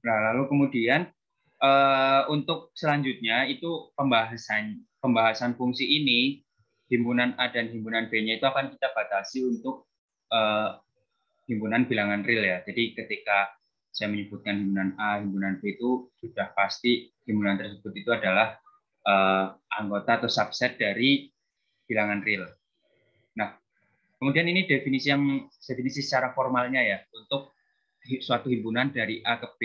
Nah, lalu kemudian untuk selanjutnya itu pembahasan fungsi ini, himpunan A dan himpunan B-nya itu akan kita batasi untuk himpunan bilangan real ya. Jadi ketika saya menyebutkan himpunan A, himpunan B itu sudah pasti himpunan tersebut itu adalah anggota atau subset dari bilangan real. Nah, kemudian ini definisi secara formalnya ya untuk suatu himpunan dari A ke B.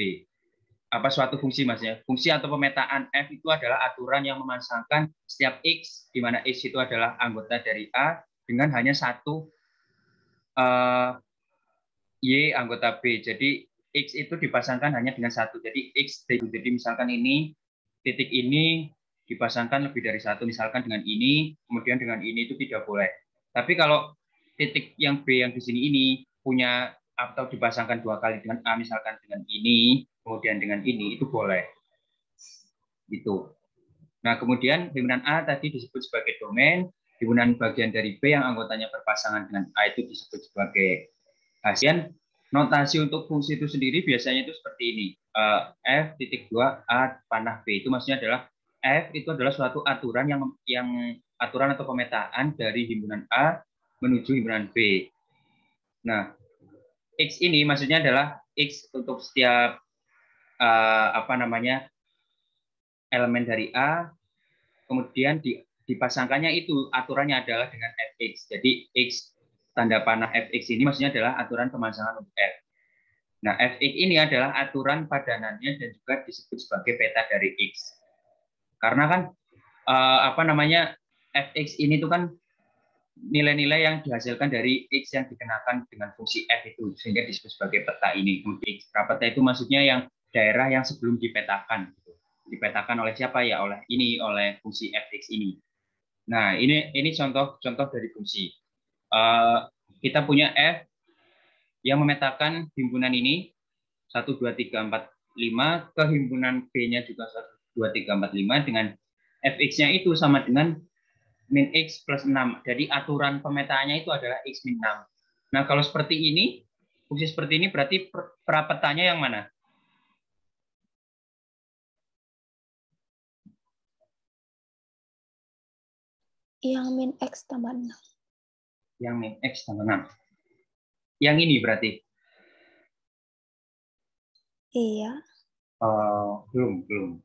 Apa suatu fungsi maksudnya? Fungsi atau pemetaan F itu adalah aturan yang memasangkan setiap X, di mana X itu adalah anggota dari A dengan hanya satu Y anggota B. Jadi X itu dipasangkan hanya dengan satu. Jadi X, jadi misalkan ini, titik ini dipasangkan lebih dari satu. Misalkan dengan ini, kemudian dengan ini itu tidak boleh. Tapi kalau titik yang B yang di sini ini punya atau dipasangkan dua kali dengan A, misalkan dengan ini, kemudian dengan ini, itu boleh. Gitu. Nah, kemudian himpunan A tadi disebut sebagai domain, himpunan bagian dari B yang anggotanya berpasangan dengan A itu disebut sebagai hasil. Notasi untuk fungsi itu sendiri biasanya itu seperti ini. F.2 A panah B itu maksudnya adalah F itu adalah suatu aturan yang aturan atau pemetaan dari himpunan A menuju himpunan B. Nah, X ini maksudnya adalah X untuk setiap elemen dari A, kemudian dipasangkannya itu aturannya adalah dengan Fx. Jadi X tanda panah Fx ini maksudnya adalah aturan pemasangan untuk F. Nah, Fx ini adalah aturan padanannya dan juga disebut sebagai peta dari X. Karena kan Fx ini tuh kan nilai-nilai yang dihasilkan dari X yang dikenakan dengan fungsi F itu, sehingga disebut sebagai peta ini. Peta itu maksudnya yang daerah yang sebelum dipetakan. Dipetakan oleh siapa ya? Oleh fungsi Fx ini. Nah, ini contoh dari fungsi. Kita punya F yang memetakan himpunan ini 1, 2, 3, 4, 5 ke himpunan B-nya juga 1, 2, 3, 4, 5 dengan Fx-nya itu sama dengan min X plus 6. Jadi aturan pemetaannya itu adalah X min 6. Nah, kalau seperti ini, fungsi seperti ini berarti prapetanya yang mana? Yang min X tambah 6. Yang min X tambah 6. Yang ini berarti? Iya. Belum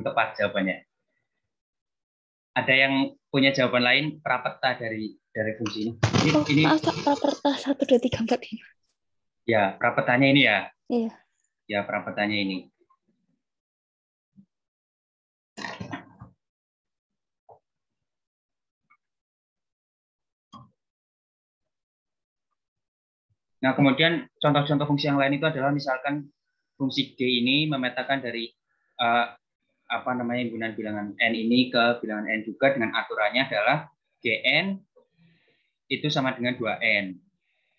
tepat jawabannya. Ada yang punya jawaban lain prapeta dari fungsi ini? Ini prapeta 1, 2, 3, 4, 5. Ya, prapetanya ini ya? Iya. Ya, prapetanya ini. Nah, kemudian contoh-contoh fungsi yang lain itu adalah misalkan fungsi D ini memetakan dari himpunan bilangan N ini ke bilangan N juga dengan aturannya adalah Gn itu sama dengan 2N.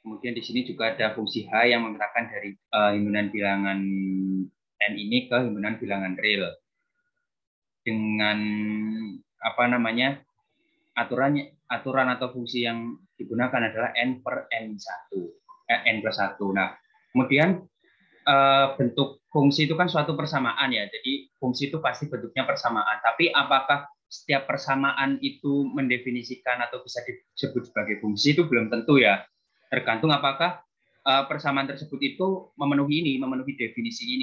Kemudian di sini juga ada fungsi H yang memetakan dari himpunan bilangan N ini ke himpunan bilangan real. Dengan aturan atau fungsi yang digunakan adalah N per N1. N plus 1. Nah, kemudian bentuk fungsi itu kan suatu persamaan ya. Jadi fungsi itu pasti bentuknya persamaan. Tapi apakah setiap persamaan itu mendefinisikan atau bisa disebut sebagai fungsi itu belum tentu ya. Tergantung apakah persamaan tersebut itu memenuhi definisi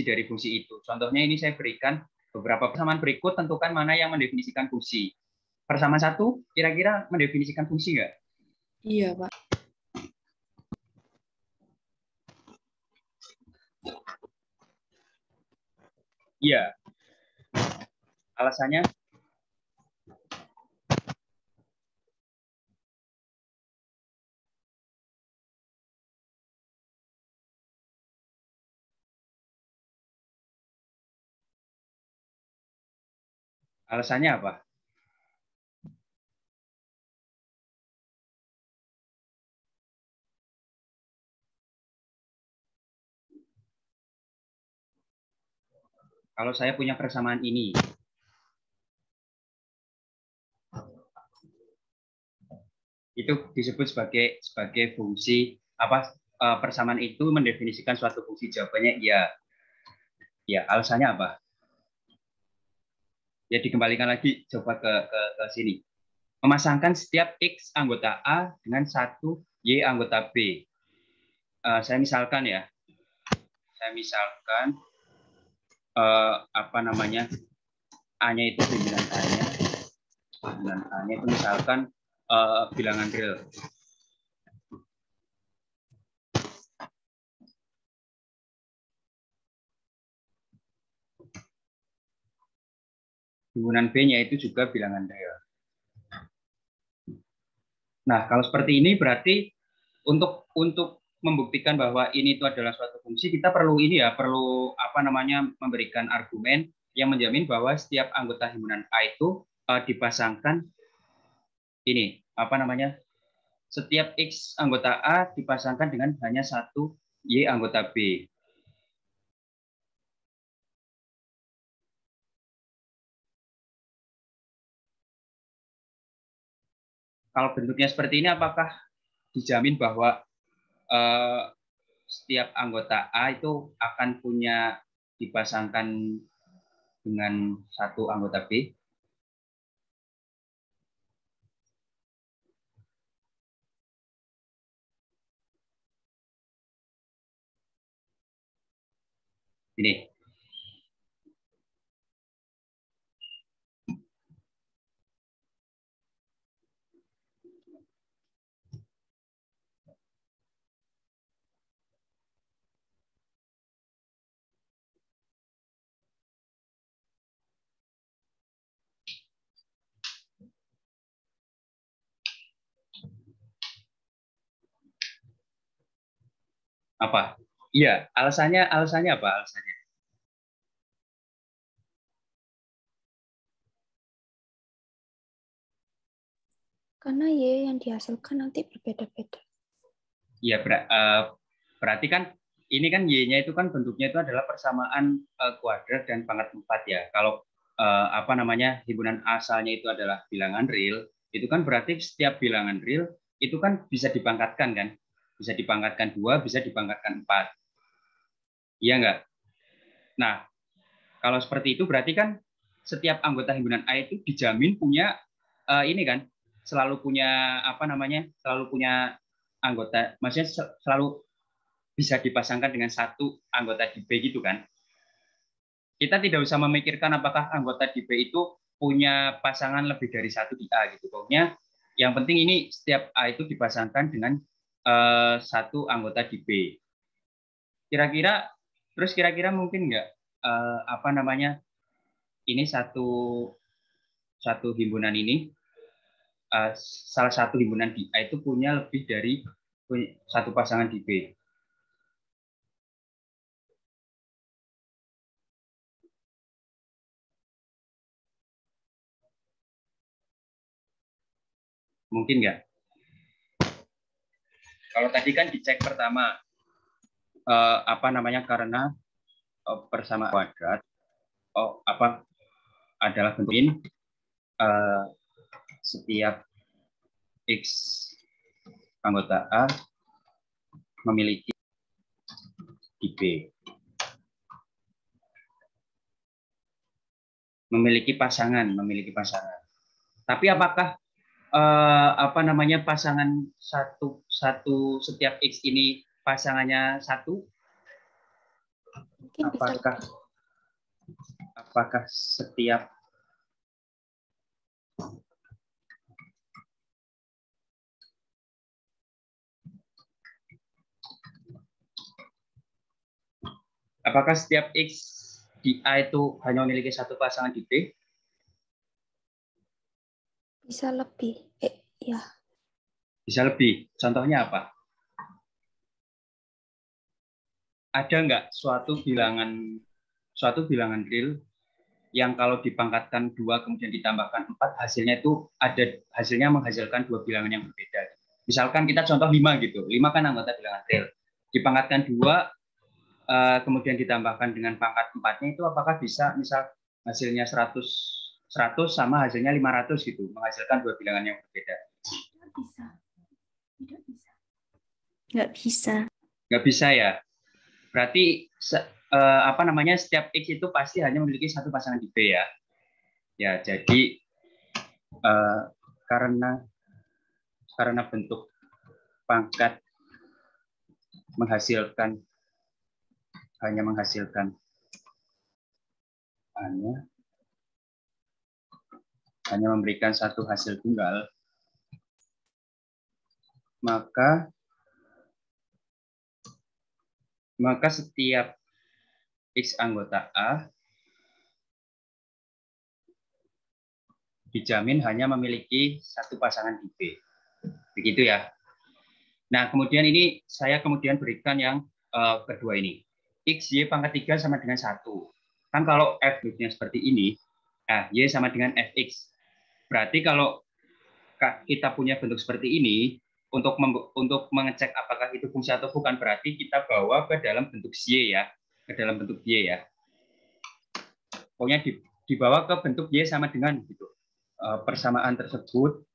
dari fungsi itu. Contohnya ini saya berikan beberapa persamaan berikut, tentukan mana yang mendefinisikan fungsi. Persamaan 1 kira-kira mendefinisikan fungsi nggak? Iya, Pak. Iya. Alasannya? Alasannya apa? Kalau saya punya persamaan ini, itu disebut sebagai fungsi apa? persamaan itu mendefinisikan suatu fungsi? Jawabannya iya. Ya, alasannya apa? Ya, dikembalikan lagi coba ke sini. Memasangkan setiap X anggota A dengan satu Y anggota B. Saya misalkan ya, apa namanya, A-nya itu bilangan A-nya, bilangan A-nya itu misalkan bilangan real. Himpunan B-nya itu juga bilangan real. Nah, kalau seperti ini berarti untuk membuktikan bahwa ini itu adalah suatu fungsi, kita perlu ini ya, perlu apa namanya, memberikan argumen yang menjamin bahwa setiap anggota himpunan A itu dipasangkan ini apa namanya, setiap X anggota A dipasangkan dengan hanya satu Y anggota B. Kalau bentuknya seperti ini, apakah dijamin bahwa setiap anggota A itu akan punya dipasangkan dengan satu anggota B? Ini. Apa? Iya, alasannya apa alasannya? Karena Y yang dihasilkan nanti berbeda-beda. Iya, berarti kan ini kan Y-nya itu kan bentuknya itu adalah persamaan kuadrat dan pangkat 4 ya. Kalau apa namanya, himpunan asalnya itu adalah bilangan real, itu kan berarti setiap bilangan real itu kan bisa dipangkatkan kan? Bisa dipangkatkan 2, bisa dipangkatkan 4. Iya enggak? Nah, kalau seperti itu berarti kan setiap anggota himpunan A itu dijamin punya ini kan, selalu punya apa namanya, selalu punya anggota, maksudnya selalu bisa dipasangkan dengan satu anggota di B gitu kan. Kita tidak usah memikirkan apakah anggota di B itu punya pasangan lebih dari satu di A gitu. Pokoknya yang penting ini setiap A itu dipasangkan dengan satu anggota di B. Kira-kira terus kira-kira mungkin nggak apa namanya, ini satu himpunan ini salah satu himpunan di A itu punya lebih dari satu pasangan di B. Mungkin nggak? Kalau tadi kan dicek pertama apa namanya, karena persamaan kuadrat apa adalah bentuk setiap X anggota A memiliki di B. Memiliki pasangan. Tapi apakah apa namanya, pasangan satu setiap X ini pasangannya satu? Mungkin bisa Apakah setiap X di A itu hanya memiliki satu pasangan di B? bisa lebih. Ya. Bisa lebih. Contohnya apa? Ada nggak suatu bilangan real yang kalau dipangkatkan 2 kemudian ditambahkan 4, hasilnya itu menghasilkan dua bilangan yang berbeda. Misalkan kita contoh 5 gitu. 5 kan anggota bilangan real. Dipangkatkan 2 kemudian ditambahkan dengan pangkat 4-nya, itu apakah bisa misal hasilnya 100 sama hasilnya 500 gitu, menghasilkan dua bilangan yang berbeda? Tidak bisa. Nggak bisa. Nggak bisa ya. Berarti setiap X itu pasti hanya memiliki satu pasangan di B ya. Ya, jadi karena bentuk pangkat hanya menghasilkan hanya memberikan satu hasil tunggal, maka setiap X anggota A dijamin hanya memiliki satu pasangan di B. Begitu ya. Nah, kemudian ini saya berikan yang kedua ini. X, Y pangkat 3 sama dengan 1. Kan kalau F-nya seperti ini, Y sama dengan Fx. Berarti kalau kita punya bentuk seperti ini, untuk mengecek apakah itu fungsi atau bukan, berarti kita bawa ke dalam bentuk Y ya. Ke dalam bentuk Y ya. Pokoknya dibawa ke bentuk Y sama dengan gitu. Persamaan tersebut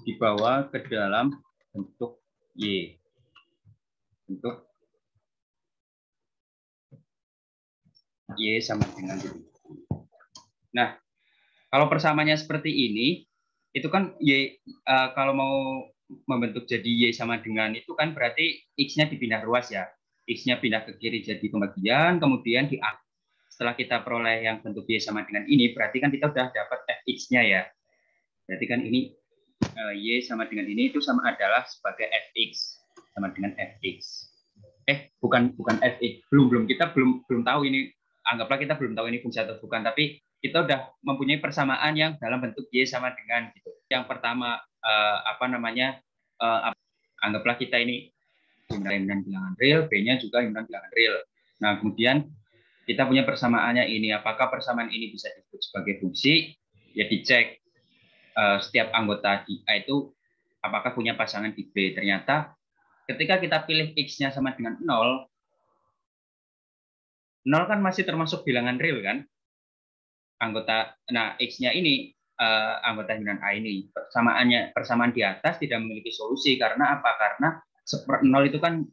dibawa ke dalam bentuk Y. Bentuk Y sama dengan itu. Nah, kalau persamaannya seperti ini, itu kan Y, kalau mau membentuk jadi Y sama dengan itu kan berarti X-nya dipindah ruas ya. X-nya pindah ke kiri jadi pembagian, kemudian setelah kita peroleh yang bentuk Y sama dengan ini, berarti kan kita sudah dapat Fx-nya ya. Berarti kan ini Y sama dengan ini itu sama adalah sebagai Fx, sama dengan Fx. Bukan Fx, kita belum tahu ini, anggaplah kita belum tahu ini fungsi atau bukan, tapi kita udah mempunyai persamaan yang dalam bentuk Y sama dengan gitu. Yang pertama anggaplah kita ini himpunan bilangan real, B-nya juga himpunan bilangan real. Nah, kemudian kita punya persamaannya ini, apakah persamaan ini bisa disebut sebagai fungsi? Ya dicek setiap anggota di A itu apakah punya pasangan di B. Ternyata ketika kita pilih X-nya sama dengan 0, 0 kan masih termasuk bilangan real kan? X-nya ini anggota himpunan A ini persamaan di atas tidak memiliki solusi karena apa? Karena 0 itu kan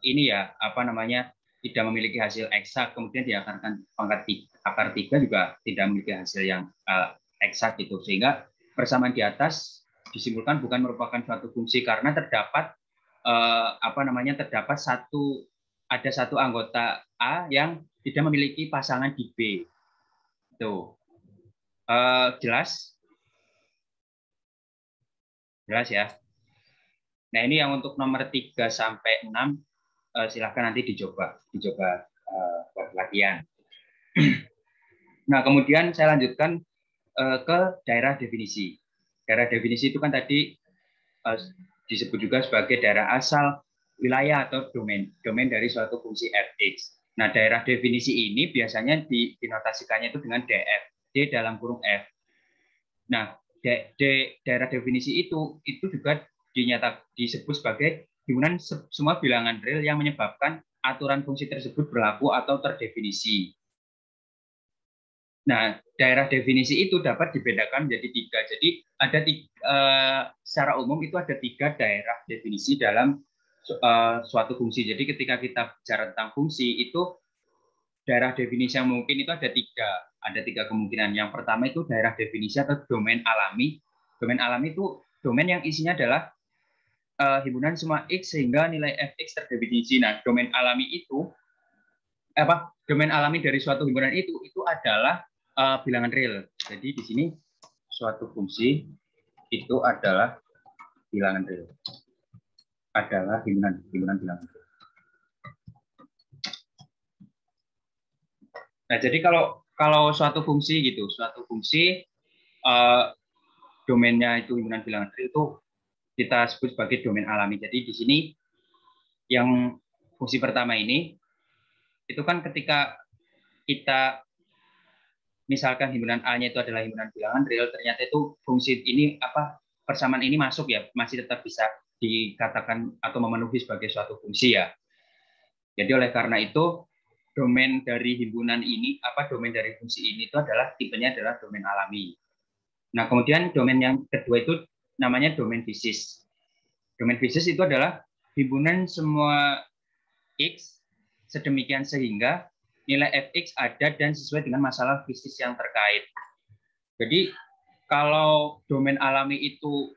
ini ya tidak memiliki hasil eksak, kemudian diakarkan pangkat akar 3 juga tidak memiliki hasil yang eksak gitu, sehingga persamaan di atas disimpulkan bukan merupakan suatu fungsi karena terdapat ada satu anggota A yang tidak memiliki pasangan di B. Tuh. Jelas? Jelas ya? Nah, ini yang untuk nomor 3 sampai 6 silahkan nanti dicoba buat latihan. Nah, kemudian saya lanjutkan ke daerah definisi. Daerah definisi itu kan tadi disebut juga sebagai daerah asal, wilayah atau domain dari suatu fungsi Fx. Nah, daerah definisi ini biasanya dinotasikannya itu dengan df, d dalam kurung f. Nah, daerah definisi itu juga disebut sebagai himpunan semua bilangan real yang menyebabkan aturan fungsi tersebut berlaku atau terdefinisi. Nah, daerah definisi itu dapat dibedakan menjadi 3. Jadi ada secara umum itu ada 3 daerah definisi dalam suatu fungsi. Jadi ketika kita bicara tentang fungsi itu daerah definisi yang mungkin itu ada 3. Ada 3 kemungkinan. Yang pertama itu daerah definisi atau domain alami. Domain alami itu domain yang isinya adalah himpunan semua X sehingga nilai Fx terdefinisi. Nah, domain alami itu domain alami dari suatu himpunan itu adalah bilangan real. Jadi di sini suatu fungsi itu adalah bilangan real. Adalah himpunan bilangan real. Nah, jadi kalau suatu fungsi domainnya itu himpunan bilangan real itu kita sebut sebagai domain alami. Jadi di sini yang fungsi pertama ini itu kan ketika kita misalkan himpunan A-nya itu adalah himpunan bilangan real, ternyata itu fungsi ini persamaan ini masuk ya, masih tetap bisa dikatakan atau memenuhi sebagai suatu fungsi ya. Jadi oleh karena itu domain dari himpunan ini domain dari fungsi ini itu adalah tipenya adalah domain alami. Nah, kemudian domain yang kedua itu namanya domain fisis. Domain fisis itu adalah himpunan semua X sedemikian sehingga nilai fx ada dan sesuai dengan masalah fisik yang terkait. Jadi kalau domain alami itu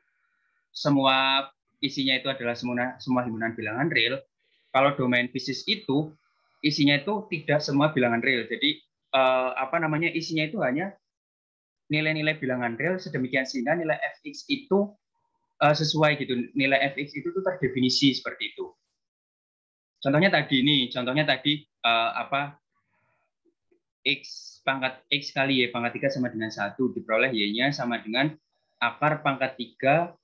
semua isinya itu adalah semua himpunan bilangan real, kalau domain fisik itu isinya itu tidak semua bilangan real. Jadi isinya itu hanya nilai-nilai bilangan real sedemikian sehingga nilai fx itu sesuai gitu. Nilai fx itu terdefinisi seperti itu. Contohnya tadi x pangkat x kali y pangkat 3 sama dengan 1 diperoleh y-nya sama dengan akar pangkat 3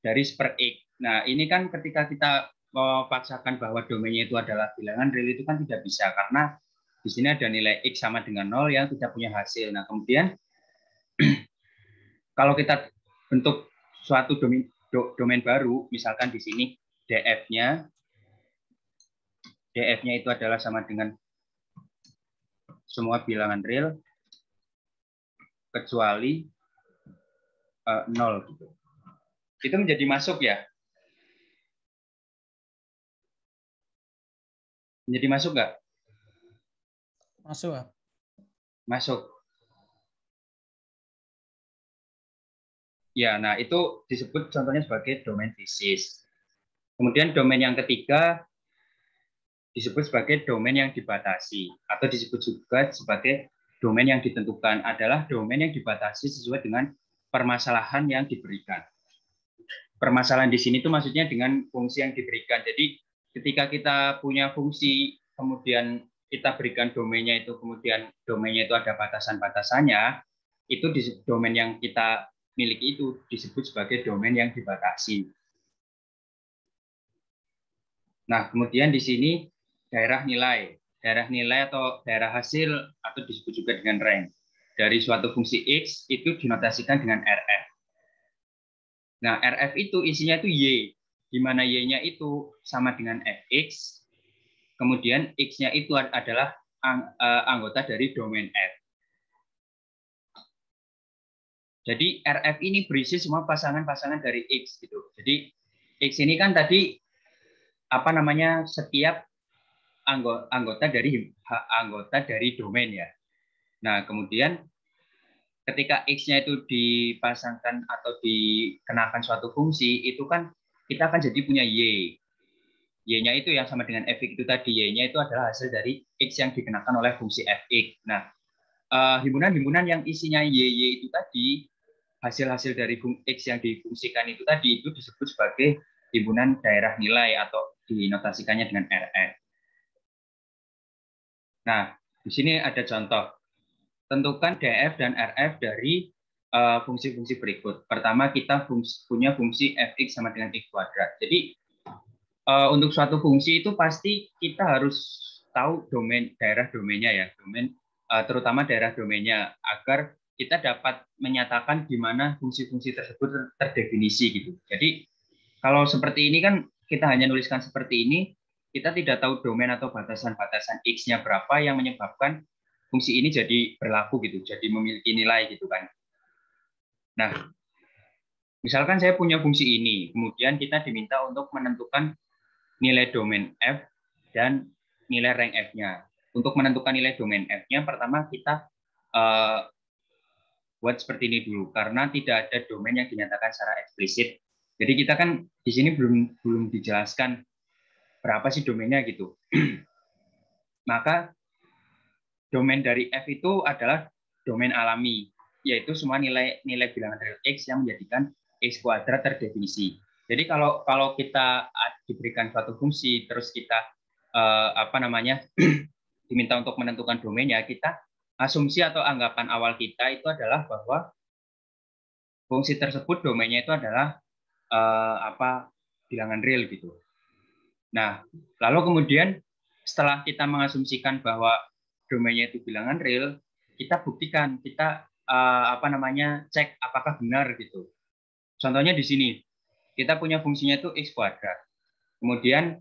dari per x. Nah, ini kan ketika kita memaksakan bahwa domainnya itu adalah bilangan real itu kan tidak bisa karena di sini ada nilai x sama dengan 0 yang tidak punya hasil. Nah, kemudian kalau kita bentuk suatu domain baru, misalkan di sini df-nya itu adalah sama dengan semua bilangan real kecuali 0 gitu. Itu menjadi masuk ya? Menjadi masuk nggak? Masuk. Masuk. Ya, nah itu disebut contohnya sebagai domain fisis. Kemudian domain yang ketiga disebut sebagai domain yang dibatasi atau disebut juga sebagai domain yang ditentukan, adalah domain yang dibatasi sesuai dengan permasalahan yang diberikan. Permasalahan di sini itu maksudnya dengan fungsi yang diberikan. Jadi ketika kita punya fungsi, kemudian kita berikan domainnya itu, kemudian domainnya itu ada batasan-batasannya, itu di domain yang kita miliki itu disebut sebagai domain yang dibatasi. Nah, kemudian di sini daerah nilai atau daerah hasil atau disebut juga dengan rank dari suatu fungsi x itu dinotasikan dengan rf. Nah, rf itu isinya itu y, di mana y-nya itu sama dengan fx, kemudian x-nya itu adalah anggota dari domain f. Jadi rf ini berisi semua pasangan-pasangan dari x gitu. Jadi x ini kan tadi setiap anggota dari domain ya. Nah, kemudian ketika x-nya itu dipasangkan atau dikenakan suatu fungsi, itu kan kita akan jadi punya y. Y-nya itu yang sama dengan fx itu tadi, y-nya itu adalah hasil dari x yang dikenakan oleh fungsi fx. Nah, himpunan-himpunan yang isinya y itu tadi, hasil-hasil dari x yang difungsikan itu tadi, itu disebut sebagai himpunan daerah nilai atau dinotasikannya dengan rf. Nah, di sini ada contoh. Tentukan df dan rf dari fungsi-fungsi berikut. Pertama, kita punya fungsi fx sama dengan x kuadrat. Jadi, untuk suatu fungsi itu pasti kita harus tahu daerah domainnya ya, terutama daerah domainnya, agar kita dapat menyatakan di mana fungsi-fungsi tersebut terdefinisi gitu. Jadi, kalau seperti ini kan kita hanya nuliskan seperti ini, kita tidak tahu domain atau batasan-batasan x-nya berapa yang menyebabkan fungsi ini jadi berlaku gitu, jadi memiliki nilai gitu kan. Nah, misalkan saya punya fungsi ini, kemudian kita diminta untuk menentukan nilai domain f dan nilai rank f-nya. Untuk menentukan nilai domain f-nya, pertama kita buat seperti ini dulu, karena tidak ada domain yang dinyatakan secara eksplisit. Jadi kita kan di sini belum dijelaskan berapa sih domainnya gitu. Maka domain dari f itu adalah domain alami, yaitu semua nilai bilangan real x yang menjadikan x kuadrat terdefinisi. Jadi kalau kita diberikan suatu fungsi, terus kita diminta untuk menentukan domainnya, kita asumsi atau anggapan awal kita itu adalah bahwa fungsi tersebut domainnya itu adalah bilangan real gitu. Nah, lalu kemudian setelah kita mengasumsikan bahwa domainnya itu bilangan real, kita buktikan, kita cek apakah benar gitu. Contohnya di sini, kita punya fungsinya itu x kuadrat. Kemudian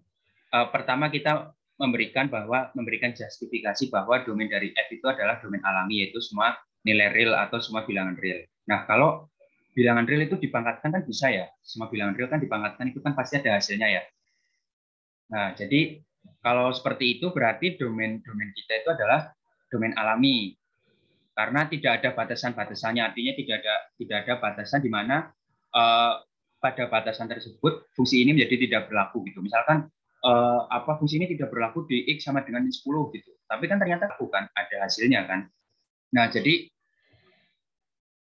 pertama kita memberikan justifikasi bahwa domain dari f itu adalah domain alami, yaitu semua nilai real atau semua bilangan real. Nah, kalau bilangan real itu dipangkatkan kan bisa ya, semua bilangan real kan dipangkatkan itu kan pasti ada hasilnya ya. Nah, jadi kalau seperti itu berarti domain kita itu adalah domain alami. Karena tidak ada batasan-batasannya, artinya tidak ada batasan di mana pada batasan tersebut fungsi ini menjadi tidak berlaku gitu. Misalkan fungsi ini tidak berlaku di X sama dengan 10 gitu. Tapi kan ternyata bukan ada hasilnya kan. Nah, jadi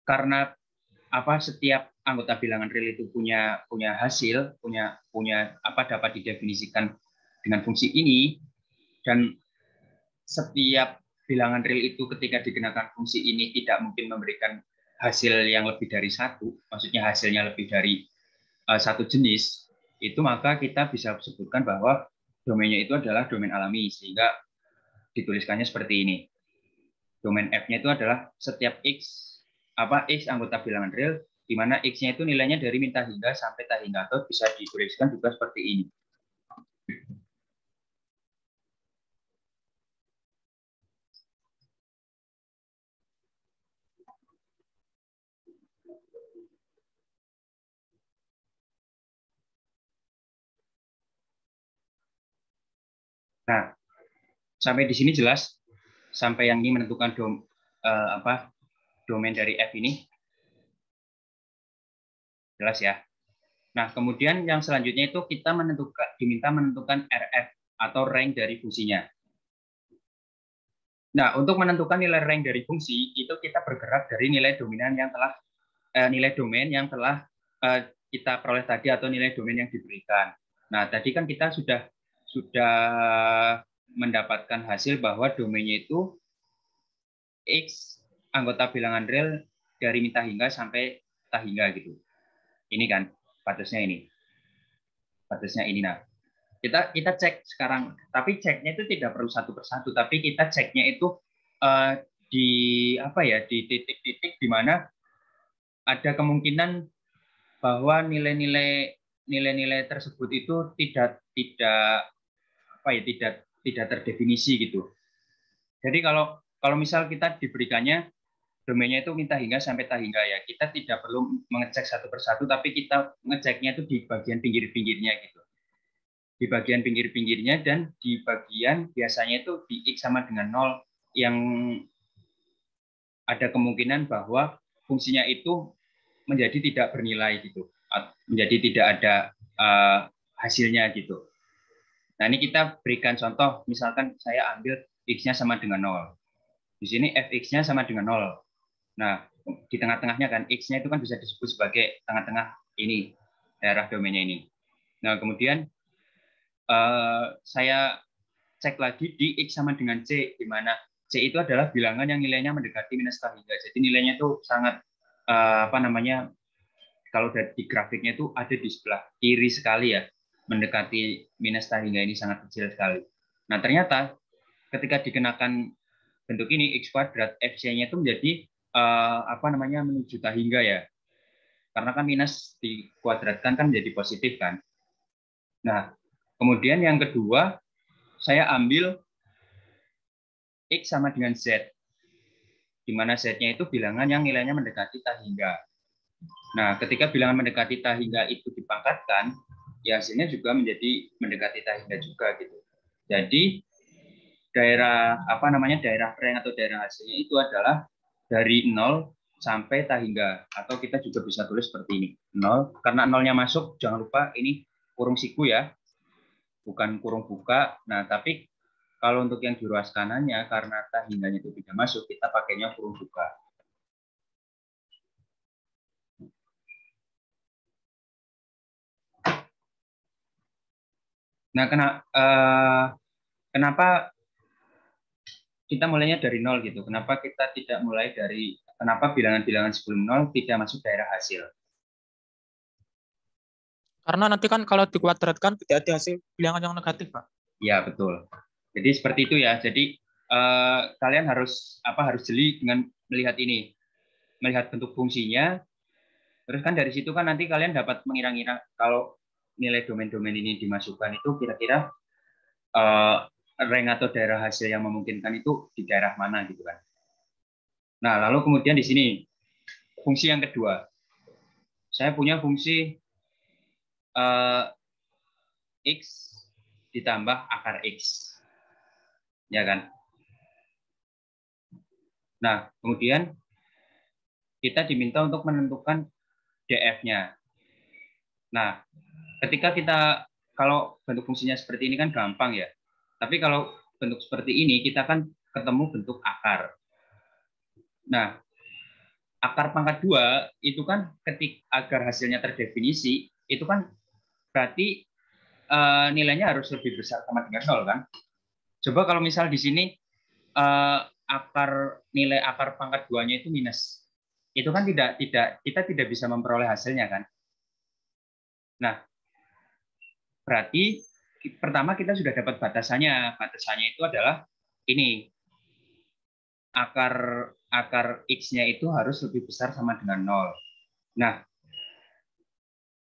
karena setiap anggota bilangan real itu punya hasil, dapat didefinisikan dengan fungsi ini, dan setiap bilangan real itu ketika digunakan fungsi ini tidak mungkin memberikan hasil yang lebih dari satu, maksudnya hasilnya lebih dari satu jenis, itu maka kita bisa sebutkan bahwa domainnya itu adalah domain alami, sehingga dituliskannya seperti ini. Domain F-nya itu adalah setiap X anggota bilangan real, di mana X-nya itu nilainya dari min hingga sampai hingga, atau bisa dituliskan juga seperti ini. Nah, sampai di sini jelas? Sampai yang ini menentukan domain dari F ini? Jelas ya? Nah, kemudian yang selanjutnya itu kita diminta menentukan RF atau rank dari fungsinya. Nah, untuk menentukan nilai rank dari fungsi itu kita bergerak dari nilai dominan yang telah nilai domain yang telah kita peroleh tadi, atau nilai domain yang diberikan. Nah, tadi kan kita sudah mendapatkan hasil bahwa domainnya itu X anggota bilangan real dari min hingga sampai hingga gitu. Ini kan batasnya ini. Batasnya ini. Nah, kita cek sekarang, tapi ceknya itu tidak perlu satu persatu, tapi kita ceknya itu di di titik-titik di mana ada kemungkinan bahwa nilai-nilai tersebut itu tidak terdefinisi gitu. Jadi kalau misal kita diberikannya domainnya itu min hingga sampai hingga, ya kita tidak perlu mengecek satu persatu, tapi kita ngeceknya itu di bagian pinggir-pinggirnya gitu. Di bagian pinggir-pinggirnya, dan di bagian biasanya itu di X sama dengan 0 yang ada kemungkinan bahwa fungsinya itu menjadi tidak bernilai gitu, menjadi tidak ada hasilnya gitu. Nah, ini kita berikan contoh, misalkan saya ambil X-nya sama dengan 0. Di sini Fx-nya sama dengan 0. Nah, di tengah-tengahnya kan X-nya itu kan bisa disebut sebagai tengah-tengah ini, daerah domainnya ini. Nah, kemudian saya cek lagi di X sama dengan C, di mana C itu adalah bilangan yang nilainya mendekati minus hingga. Jadi nilainya itu sangat kalau di grafiknya itu ada di sebelah kiri sekali ya, mendekati minus hingga ini sangat kecil sekali. Nah, ternyata ketika dikenakan bentuk ini X kuadrat, FC-nya itu menjadi menuju hingga ya. Karena kan minus dikuadratkan kan menjadi positif kan. Nah, kemudian yang kedua, saya ambil X sama dengan Z, di mana Z-nya itu bilangan yang nilainya mendekati hingga. Nah, ketika bilangan mendekati hingga itu dipangkatkan, ya hasilnya juga menjadi mendekati hingga juga gitu. Jadi daerah daerah rank atau daerah hasilnya itu adalah dari 0 sampai hingga, atau kita juga bisa tulis seperti ini, 0, karena 0-nya masuk, jangan lupa ini kurung siku ya, bukan kurung buka. Nah, tapi kalau untuk yang di ruas kanannya, karena hingganya itu tidak masuk, kita pakainya kurung buka. Nah, kenapa kita mulainya dari 0 gitu? Kenapa kita tidak mulai dari, kenapa bilangan-bilangan sebelum 0 tidak masuk daerah hasil? Karena nanti kan kalau dikuadratkan tidak ada hasil bilangan yang negatif, Pak. Ya, betul. Jadi seperti itu ya. Jadi kalian harus jeli dengan melihat ini, melihat bentuk fungsinya. Terus kan dari situ kan nanti kalian dapat mengira-ngira kalau nilai domain-domain ini dimasukkan itu kira-kira rank atau daerah hasil yang memungkinkan itu di daerah mana gitu kan. Nah, lalu kemudian di sini fungsi yang kedua. Saya punya fungsi X ditambah akar X. Ya kan? Nah, kemudian kita diminta untuk menentukan DF-nya. Nah, ketika kalau bentuk fungsinya seperti ini kan gampang ya. Tapi kalau bentuk seperti ini, kita kan ketemu bentuk akar. Nah, akar pangkat 2 itu kan agar hasilnya terdefinisi, itu kan berarti nilainya harus lebih besar sama dengan 0 kan? Coba kalau misal di sini nilai akar pangkat 2-nya itu minus. Itu kan kita tidak bisa memperoleh hasilnya kan? Nah, berarti pertama kita sudah dapat batasannya. Batasannya itu adalah ini. Akar X-nya itu harus lebih besar sama dengan 0. Nah,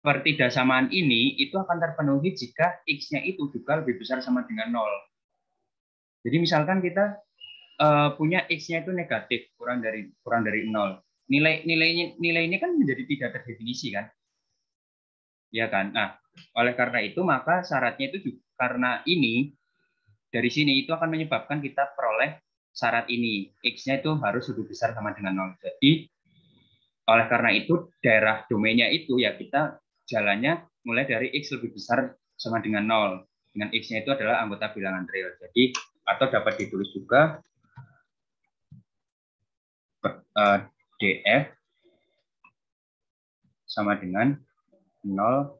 pertidaksamaan ini itu akan terpenuhi jika X-nya itu juga lebih besar sama dengan 0. Jadi misalkan kita punya X-nya itu negatif, kurang dari 0. Nilai ini kan menjadi tidak terdefinisi kan? Ya kan? Nah, oleh karena itu maka syaratnya itu juga, karena ini dari sini itu akan menyebabkan kita peroleh syarat ini, X-nya itu harus lebih besar sama dengan 0. Jadi oleh karena itu daerah domainnya itu ya kita jalannya mulai dari X lebih besar sama dengan 0. Dengan X-nya itu adalah anggota bilangan real. Jadi atau dapat ditulis juga DF sama dengan 0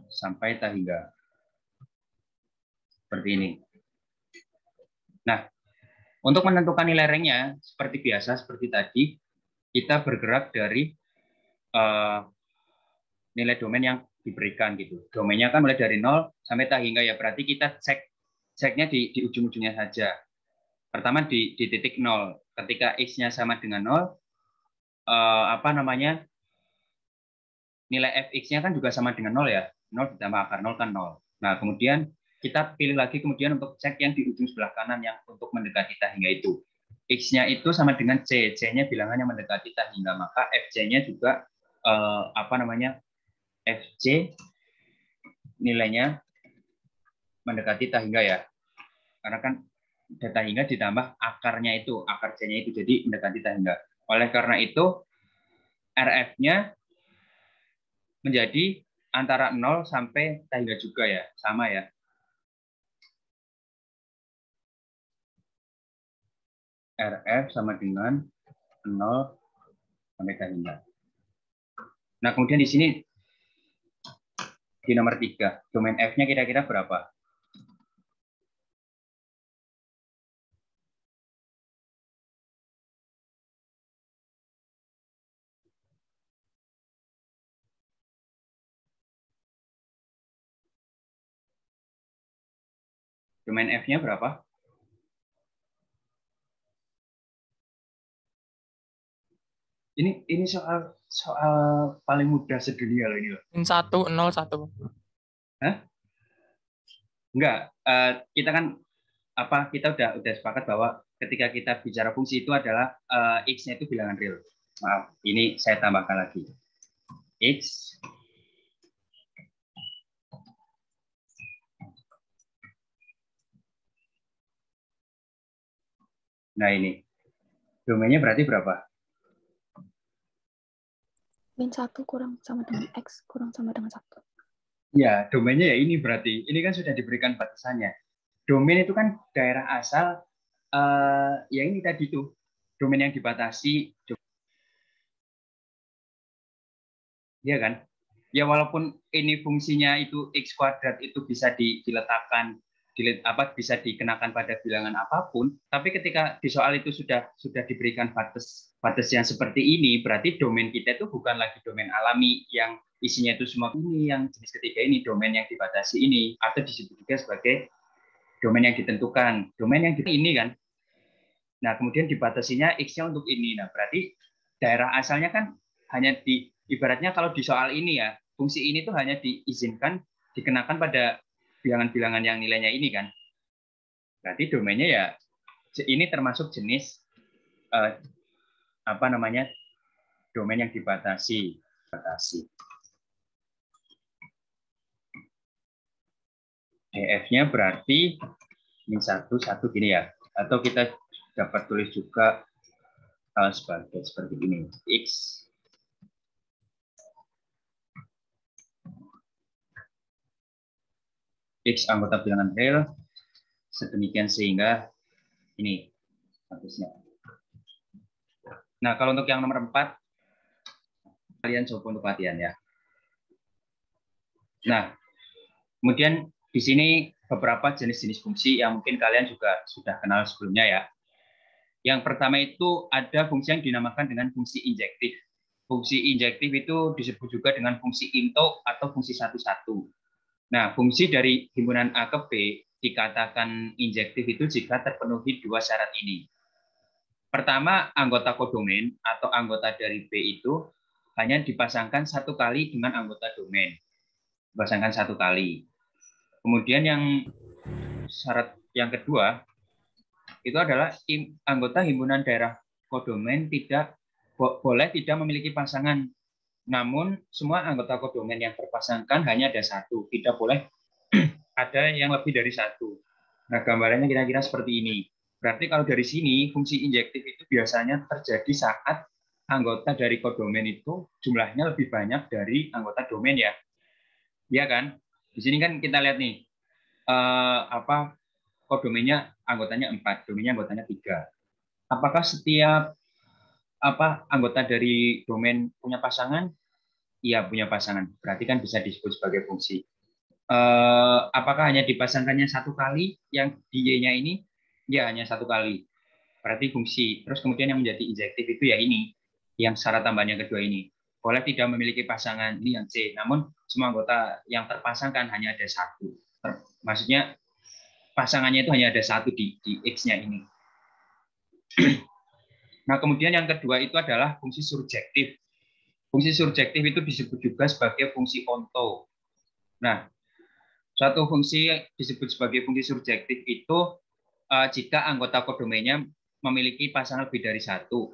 sampai tak hingga. Seperti ini. Nah, untuk menentukan nilai ranknya, seperti biasa, seperti tadi, kita bergerak dari nilai domain yang diberikan gitu. Domainnya kan mulai dari 0 sampai tak hingga ya, berarti kita ceknya di ujung-ujungnya saja. Pertama di titik 0. Ketika X-nya sama dengan 0, nilai fx-nya kan juga sama dengan 0 ya. 0 ditambah akar 0 kan 0. Nah, kemudian kita pilih lagi kemudian untuk cek yang di ujung sebelah kanan yang untuk mendekati tak hingga itu. X-nya itu sama dengan C. C-nya bilangan yang mendekati tak hingga. Maka FC-nya juga FC nilainya mendekati tak hingga ya. Karena kan data hingga ditambah akarnya itu, akar C-nya itu jadi mendekati tak hingga. Oleh karena itu RF-nya menjadi antara 0 sampai tak hingga juga ya, sama ya. RF sama dengan 0 sampai tak hingga. Nah, kemudian di sini di nomor 3, domain F-nya kira-kira berapa? Domain F-nya berapa? Ini soal paling mudah sedunia loh ini loh. Min 1, 0, 1. Hah? Enggak, kita kan kita udah sepakat bahwa ketika kita bicara fungsi itu adalah X-nya itu bilangan real. Maaf, ini saya tambahkan lagi. X nah ini domainnya berarti berapa? Min 1 kurang sama dengan X kurang sama dengan 1. Ya, domainnya ya ini berarti. Ini kan sudah diberikan batasannya. Domain itu kan daerah asal ya ini tadi tuh. Domain yang dibatasi. Iya kan? Ya walaupun ini fungsinya itu X kuadrat itu bisa diletakkan bisa dikenakan pada bilangan apapun, tapi ketika di soal itu sudah diberikan batas yang seperti ini, berarti domain kita itu bukan lagi domain alami yang isinya itu semua ini, yang jenis ketiga ini, domain yang dibatasi ini, atau disebut juga sebagai domain yang ditentukan. Domain yang ini kan. Nah, kemudian dibatasinya X-nya untuk ini. Nah, berarti daerah asalnya kan hanya ibaratnya kalau di soal ini ya, fungsi ini tuh hanya diizinkan dikenakan pada bilangan-bilangan yang nilainya ini kan. Berarti domainnya ya ini termasuk jenis domain yang dibatasi. DF-nya berarti min 1, 1 gini ya. Atau kita dapat tulis juga seperti ini. X anggota bilangan real sedemikian sehingga ini habisnya. Nah, kalau untuk yang nomor 4 kalian coba untuk latihan ya. Nah, kemudian di sini beberapa jenis-jenis fungsi yang mungkin kalian juga sudah kenal sebelumnya ya. Yang pertama itu ada fungsi yang dinamakan dengan fungsi injektif. Fungsi injektif itu disebut juga dengan fungsi into atau fungsi satu-satu. Nah, fungsi dari himpunan A ke B dikatakan injektif itu jika terpenuhi dua syarat ini. Pertama, anggota kodomain atau anggota dari B itu hanya dipasangkan satu kali dengan anggota domain. Dipasangkan satu kali. Kemudian yang syarat yang kedua, itu adalah anggota himpunan daerah kodomain boleh tidak memiliki pasangan. Namun, semua anggota kodomain yang terpasangkan hanya ada satu. Tidak boleh ada yang lebih dari satu. Nah, gambarannya kira-kira seperti ini. Berarti kalau dari sini, fungsi injektif itu biasanya terjadi saat anggota dari kodomain itu jumlahnya lebih banyak dari anggota domain ya. Iya kan? Di sini kan kita lihat nih, kodomainnya anggotanya 4, domainnya anggotanya 3. Apakah setiap anggota dari domain punya pasangan? Iya, punya pasangan. Berarti kan bisa disebut sebagai fungsi. Apakah hanya dipasangkannya satu kali yang di Y-nya ini? Ya, hanya satu kali. Berarti fungsi. Terus kemudian yang menjadi injektif itu ya ini, yang syarat tambahan yang kedua ini. Boleh tidak memiliki pasangan, ini yang C. Namun semua anggota yang terpasangkan hanya ada satu. Maksudnya pasangannya itu hanya ada satu di X-nya ini. Nah, kemudian yang kedua itu adalah fungsi surjektif. Fungsi surjektif itu disebut juga sebagai fungsi onto. Nah, suatu fungsi disebut sebagai fungsi surjektif itu jika anggota kodomainnya memiliki pasangan lebih dari satu.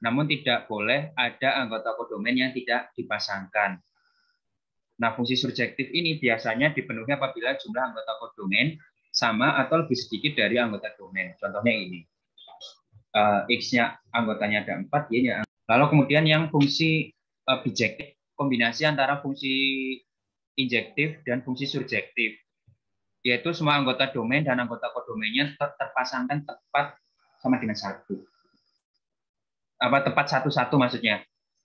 Namun tidak boleh ada anggota kodomain yang tidak dipasangkan. Nah, fungsi surjektif ini biasanya dipenuhi apabila jumlah anggota kodomain sama atau lebih sedikit dari anggota domain. Contohnya ini. X-nya anggotanya ada 4, Y-nya. Lalu kemudian yang fungsi bijektif, kombinasi antara fungsi injektif dan fungsi surjektif, yaitu semua anggota domain dan anggota kodomainnya terpasangkan tepat sama dengan satu. Tepat satu-satu maksudnya.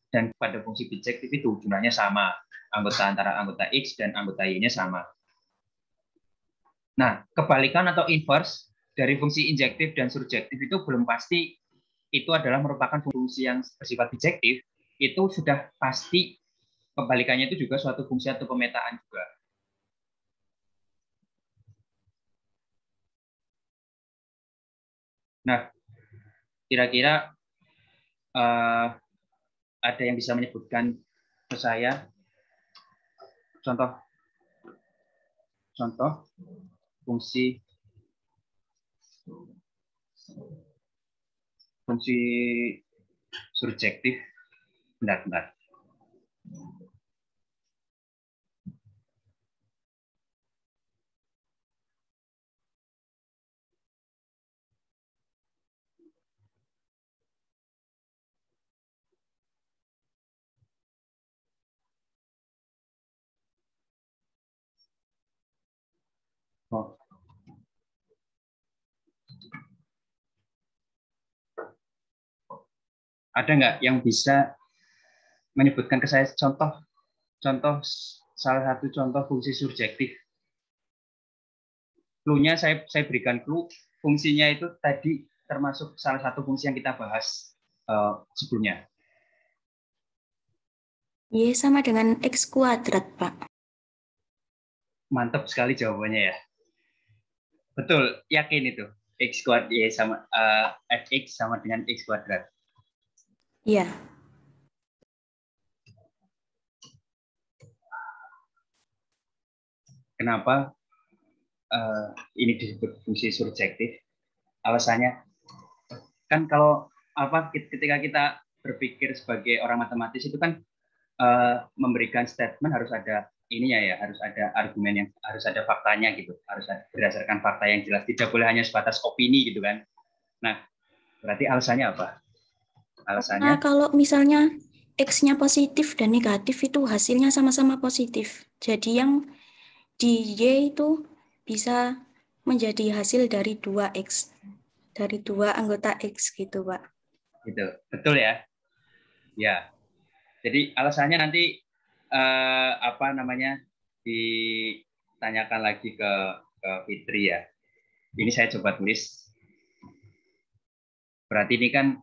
Dan pada fungsi bijektif itu jumlahnya sama, antara anggota X dan anggota Y-nya sama. Nah, kebalikan atau inverse dari fungsi injektif dan surjektif itu belum pasti itu adalah merupakan fungsi yang bersifat bijektif, itu sudah pasti kebalikannya itu juga suatu fungsi atau pemetaan juga. Nah, kira-kira ada yang bisa menyebutkan ke saya contoh fungsi surjektif? Bentar. Oh. Ada nggak yang bisa menyebutkan ke saya contoh salah satu contoh fungsi surjektif? Clue-nya saya berikan clue, fungsinya itu tadi termasuk salah satu fungsi yang kita bahas sebelumnya. Y sama dengan X kuadrat, Pak. Mantap sekali jawabannya ya. Betul, yakin itu. X kuadrat Y sama fx sama dengan X kuadrat. Iya. Kenapa ini disebut fungsi surjektif? Alasannya kan kalau ketika kita berpikir sebagai orang matematis itu kan memberikan statement harus ada ininya ya, harus ada argumen yang harus ada faktanya gitu, harus ada, berdasarkan fakta yang jelas, tidak boleh hanya sebatas opini gitu kan. Nah, berarti alasannya apa? Nah, Alasannya kalau misalnya X-nya positif dan negatif itu hasilnya sama-sama positif. Jadi yang di Y itu bisa menjadi hasil dari 2X. Dari 2 anggota X gitu, Pak. gitu, betul ya? Ya, jadi alasannya nanti apa namanya ditanyakan lagi ke Fitri ya. Ini saya coba tulis. Berarti ini kan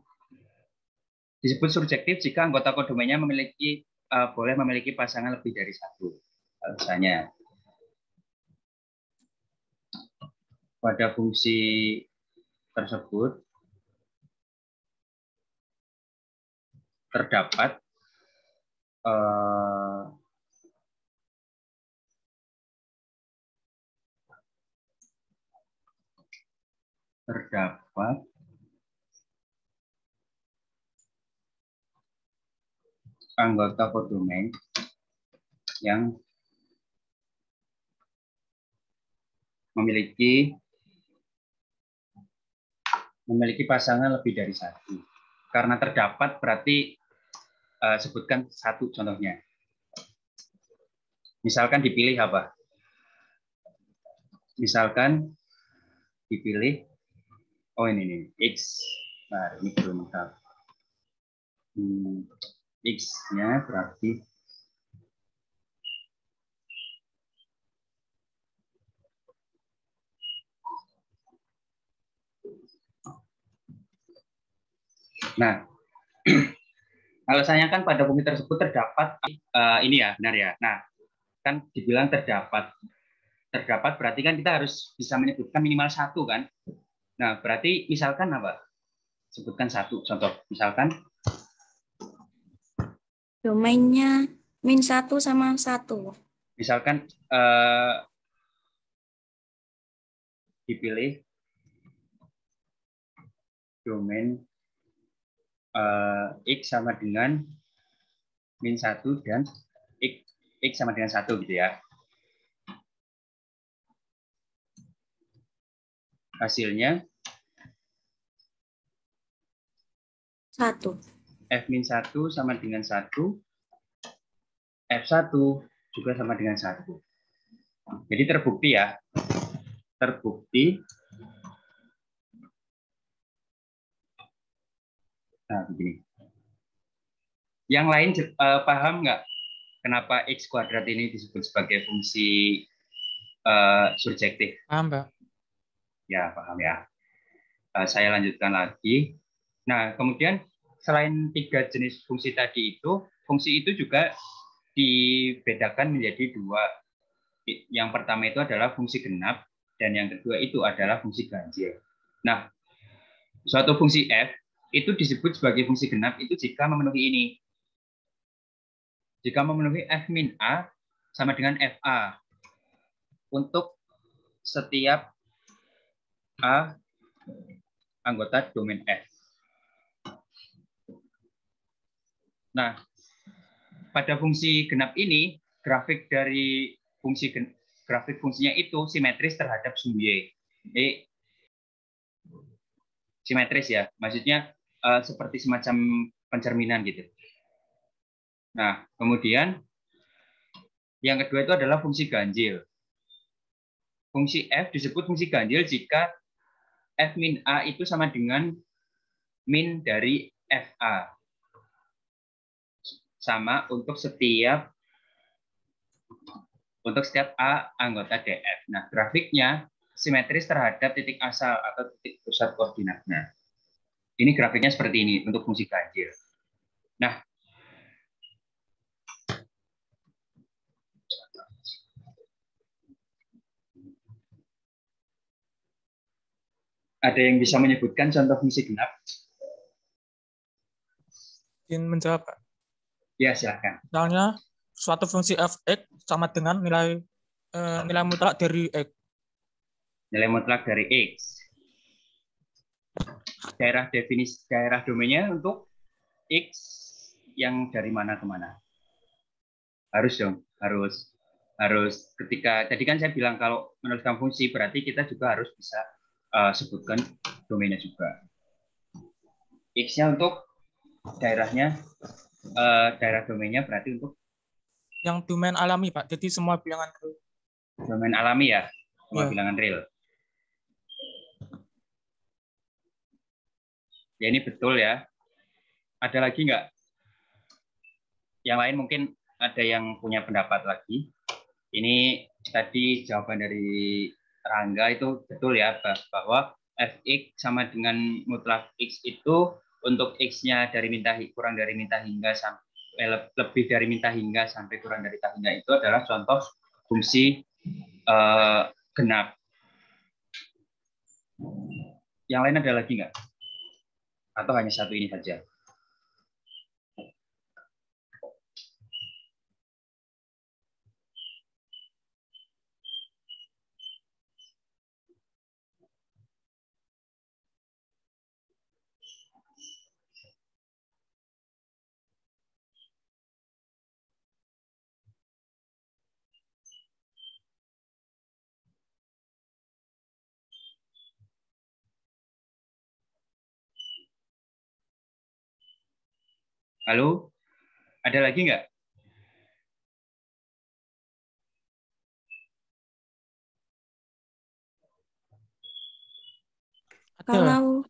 disebut subjektif jika anggota kodomennya memiliki boleh memiliki pasangan lebih dari satu. Alasannya pada fungsi tersebut terdapat eh, terdapat anggota kodomen yang memiliki pasangan lebih dari satu. Karena terdapat berarti sebutkan satu contohnya. Misalkan dipilih apa? Misalkan dipilih, oh ini X. Nah, ini belum lengkap. X-nya berarti nah, alasannya kan pada fungsi tersebut terdapat ini ya, benar ya. Nah, kan dibilang terdapat. Terdapat berarti kan kita harus bisa menyebutkan minimal satu kan. Nah, berarti misalkan apa? Sebutkan satu contoh. Misalkan Domainnya -1 sama 1. misalkan dipilih domain X sama dengan -1 dan X sama dengan 1 gitu ya. Hasilnya 1. F-1 sama dengan 1, F1 juga sama dengan 1. Jadi terbukti ya. Terbukti. Nah, begini. Yang lain paham nggak kenapa X kuadrat ini disebut sebagai fungsi surjektif? Paham, Mbak? Ya, paham ya. Saya lanjutkan lagi. Nah, kemudian selain 3 jenis fungsi tadi itu, fungsi itu juga dibedakan menjadi 2. Yang pertama itu adalah fungsi genap, dan yang kedua itu adalah fungsi ganjil. Nah, suatu fungsi f itu disebut sebagai fungsi genap itu jika memenuhi ini. Jika memenuhi f min a sama dengan fa untuk setiap a anggota domain f. Nah, pada fungsi genap ini, grafik dari grafik fungsinya itu simetris terhadap sum y. Jadi simetris ya, maksudnya seperti semacam pencerminan gitu. Nah, kemudian yang kedua itu adalah fungsi ganjil. Fungsi f disebut fungsi ganjil jika f min a itu sama dengan min dari fa. Sama untuk setiap A anggota DF. Nah, grafiknya simetris terhadap titik asal atau titik pusat koordinatnya. Ini grafiknya seperti ini untuk fungsi ganjil. Nah, ada yang bisa menyebutkan contoh fungsi genap? Ingin menjawab, Pak. Ya, silakan. Misalnya, suatu fungsi f(x) sama dengan nilai mutlak dari x. Nilai mutlak dari X. Daerah domainnya untuk X yang dari mana ke mana? Harus dong, harus. harus ketika tadi kan saya bilang kalau meneruskan fungsi berarti kita juga harus bisa sebutkan domainnya juga. X-nya untuk daerahnya, daerah domainnya berarti untuk yang domain alami, Pak. Jadi semua bilangan real. domain alami ya, semua Ya. bilangan real. Ya ini betul ya. Ada lagi nggak? Yang lain mungkin ada yang punya pendapat lagi. Ini tadi jawaban dari Rangga itu betul ya, bahwa fx sama dengan mutlak x itu untuk x-nya dari kurang dari minta hingga sampai lebih dari minta hingga sampai kurang dari minta hingga itu adalah contoh fungsi genap. Yang lain ada lagi nggak? Atau hanya satu ini saja? Halo? Ada lagi nggak? Kalau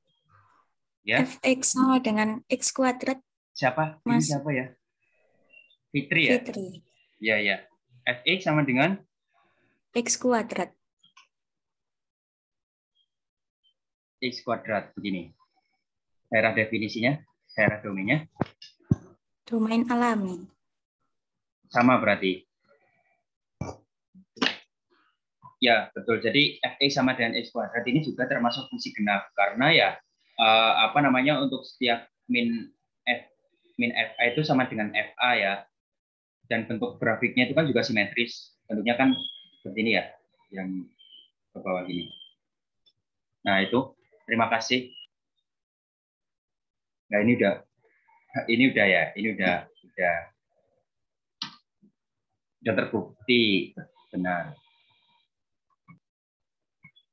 Ya. fx sama dengan x kuadrat, Siapa? Ini Mas siapa ya? Fitri ya? Fitri, Ya, ya. Fx sama dengan x kuadrat. x kuadrat begini. Daerah definisinya, daerah domainnya Domain alami. sama berarti. Ya, betul. Jadi fx sama dengan x kuadrat ini juga termasuk fungsi genap karena ya apa namanya untuk setiap min fa itu sama dengan fa ya. Dan bentuk grafiknya itu kan juga simetris. Bentuknya kan seperti ini ya, yang ke bawah gini. Nah, itu. Terima kasih. Nah, ini udah ya, ini udah terbukti benar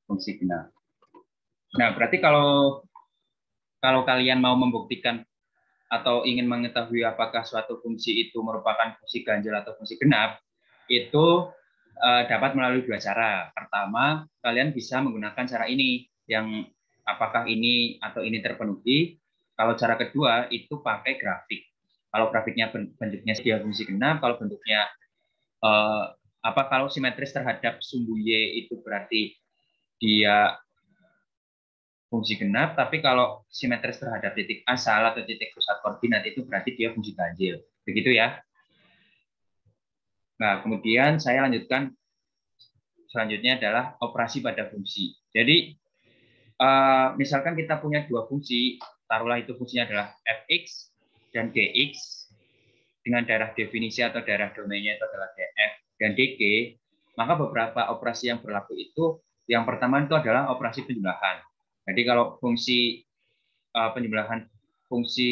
fungsi genap. Nah, berarti kalau kalian mau membuktikan atau ingin mengetahui apakah suatu fungsi itu merupakan fungsi ganjil atau fungsi genap, itu dapat melalui dua cara. Pertama, kalian bisa menggunakan cara ini, yang apakah ini atau ini terpenuhi. Kalau cara kedua itu pakai grafik. Kalau grafiknya bentuknya dia fungsi genap, kalau bentuknya kalau simetris terhadap sumbu y itu berarti dia fungsi genap, tapi kalau simetris terhadap titik asal atau titik pusat koordinat itu berarti dia fungsi ganjil. Begitu ya. Nah, kemudian saya lanjutkan, selanjutnya adalah operasi pada fungsi. Jadi, misalkan kita punya dua fungsi, taruhlah itu fungsinya adalah fx dan dx, dengan daerah definisi atau daerah domainnya itu adalah df dan dg, maka beberapa operasi yang berlaku itu, yang pertama itu adalah operasi penjumlahan. Jadi kalau fungsi penjumlahan fungsi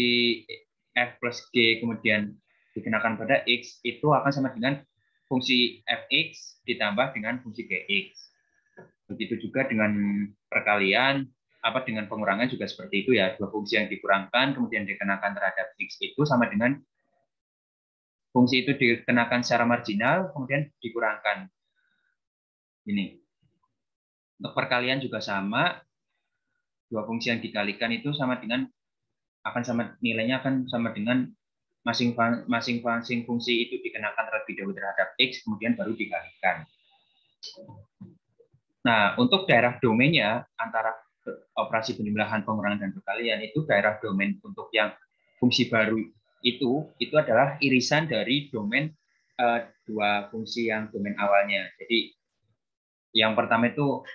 f plus g kemudian dikenakan pada x, itu akan sama dengan fungsi fx ditambah dengan fungsi gx. Begitu juga dengan perkalian, dengan pengurangan juga seperti itu ya. Dua fungsi yang dikurangkan kemudian dikenakan terhadap x itu sama dengan fungsi itu dikenakan secara marginal kemudian dikurangkan. Ini. Untuk perkalian juga sama. Dua fungsi yang dikalikan itu nilainya akan sama dengan masing-masing fungsi itu dikenakan terlebih dahulu terhadap x kemudian baru dikalikan. Nah, untuk daerah domainnya antara operasi penjumlahan, pengurangan, dan perkalian itu daerah domain untuk yang fungsi baru itu adalah irisan dari domain dua fungsi yang domain awalnya. Jadi yang pertama itu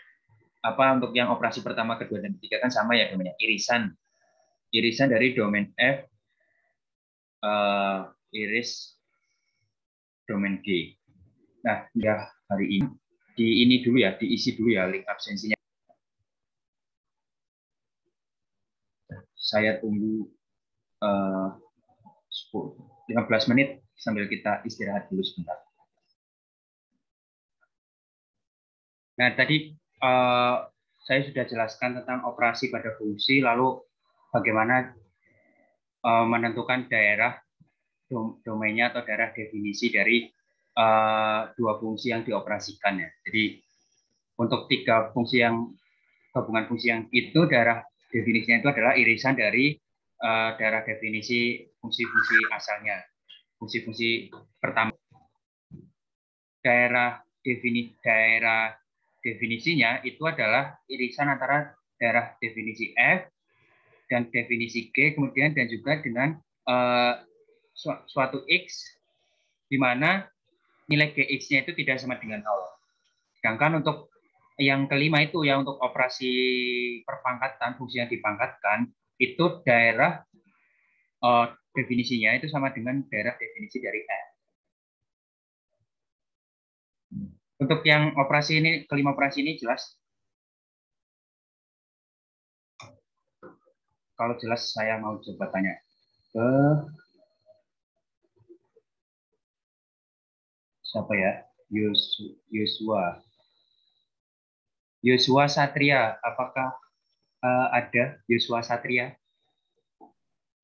untuk yang operasi pertama, kedua, dan ketiga kan sama ya domainnya, irisan dari domain f iris domain G. Nah, ya hari ini diisi dulu ya link absensinya. Saya tunggu 15 menit sambil kita istirahat dulu sebentar. Nah, tadi saya sudah jelaskan tentang operasi pada fungsi, lalu bagaimana menentukan daerah domainnya atau daerah definisi dari dua fungsi yang dioperasikan ya. Jadi untuk tiga fungsi yang gabungan fungsi yang itu daerah definisinya itu adalah irisan dari daerah definisi fungsi-fungsi asalnya. Fungsi-fungsi pertama daerah definisinya itu adalah irisan antara daerah definisi F dan definisi G kemudian dan juga dengan suatu X di mana nilai Gx-nya itu tidak sama dengan 0. Sedangkan untuk yang kelima itu ya untuk operasi perpangkatan, fungsi yang dipangkatkan, itu daerah definisinya itu sama dengan daerah definisi dari F. Untuk yang operasi ini, kelima operasi ini jelas? Kalau jelas saya mau coba tanya ke siapa ya? Yosua Satria, apakah ada Yosua Satria?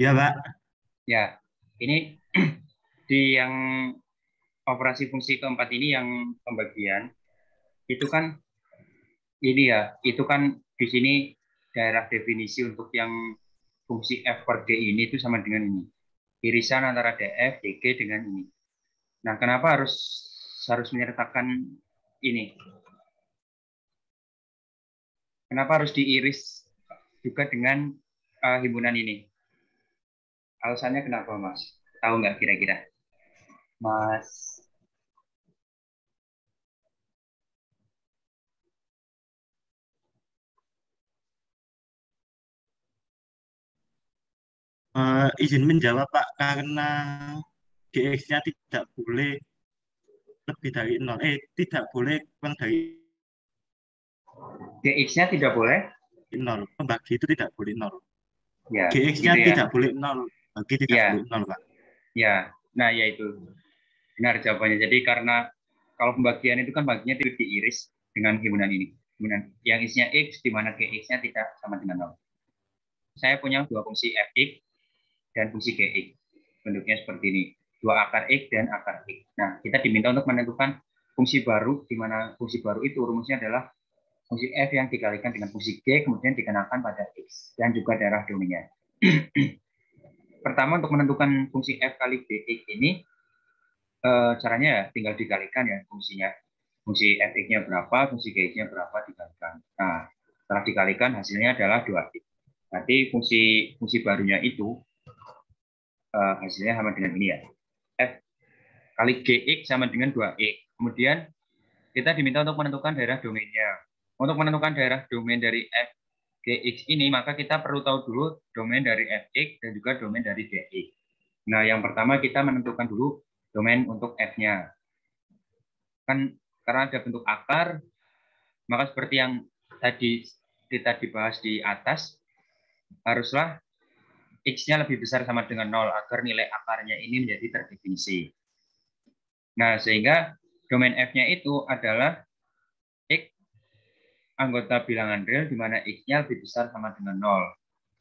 Ya, Pak. Ya, ini di yang operasi fungsi keempat ini yang pembagian itu kan ini ya, itu kan di sini daerah definisi untuk yang fungsi f per d ini itu sama dengan ini. Irisan antara df, dg dengan ini. Nah, kenapa harus menyertakan ini? Kenapa harus diiris juga dengan himpunan ini? Alasannya kenapa, Mas? Tahu nggak kira-kira? Mas. Izin menjawab, Pak, karena GX-nya tidak boleh lebih dari 0. Tidak boleh kurang dari Gx-nya tidak boleh? 0. Membagi itu tidak boleh 0. Ya, GX-nya gitu ya. tidak boleh 0. Bagi tidak Ya. boleh 0, Pak. Ya, nah ya itu. Benar jawabannya. Jadi karena kalau pembagian itu kan baginya itu diiris dengan himpunan ini. Himpunan yang isinya X, di mana Gx-nya tidak sama dengan 0. Saya punya dua fungsi Fx dan fungsi Gx. Bentuknya seperti ini. Dua akar X dan akar X. Nah, kita diminta untuk menentukan fungsi baru, di mana fungsi baru itu rumusnya adalah fungsi F yang dikalikan dengan fungsi G, kemudian dikenakan pada X, dan juga daerah domainnya. Pertama, untuk menentukan fungsi F kali Gx ini, caranya ya tinggal dikalikan ya fungsinya. Fungsi Fx-nya berapa, fungsi Gx-nya berapa dikalikan. Nah, setelah dikalikan hasilnya adalah 2x. Berarti fungsi barunya itu hasilnya sama dengan ini ya. F kali Gx sama dengan 2x. Kemudian kita diminta untuk menentukan daerah domainnya. Untuk menentukan daerah domain dari F Gx ini, maka kita perlu tahu dulu domain dari Fx dan juga domain dari Gx. Nah, yang pertama kita menentukan dulu domain untuk F-nya. Kan karena ada bentuk akar, maka seperti yang tadi kita dibahas di atas, haruslah X-nya lebih besar sama dengan 0 agar nilai akarnya ini menjadi terdefinisi. Nah, sehingga domain F-nya itu adalah X anggota bilangan real, di mana X-nya lebih besar sama dengan 0.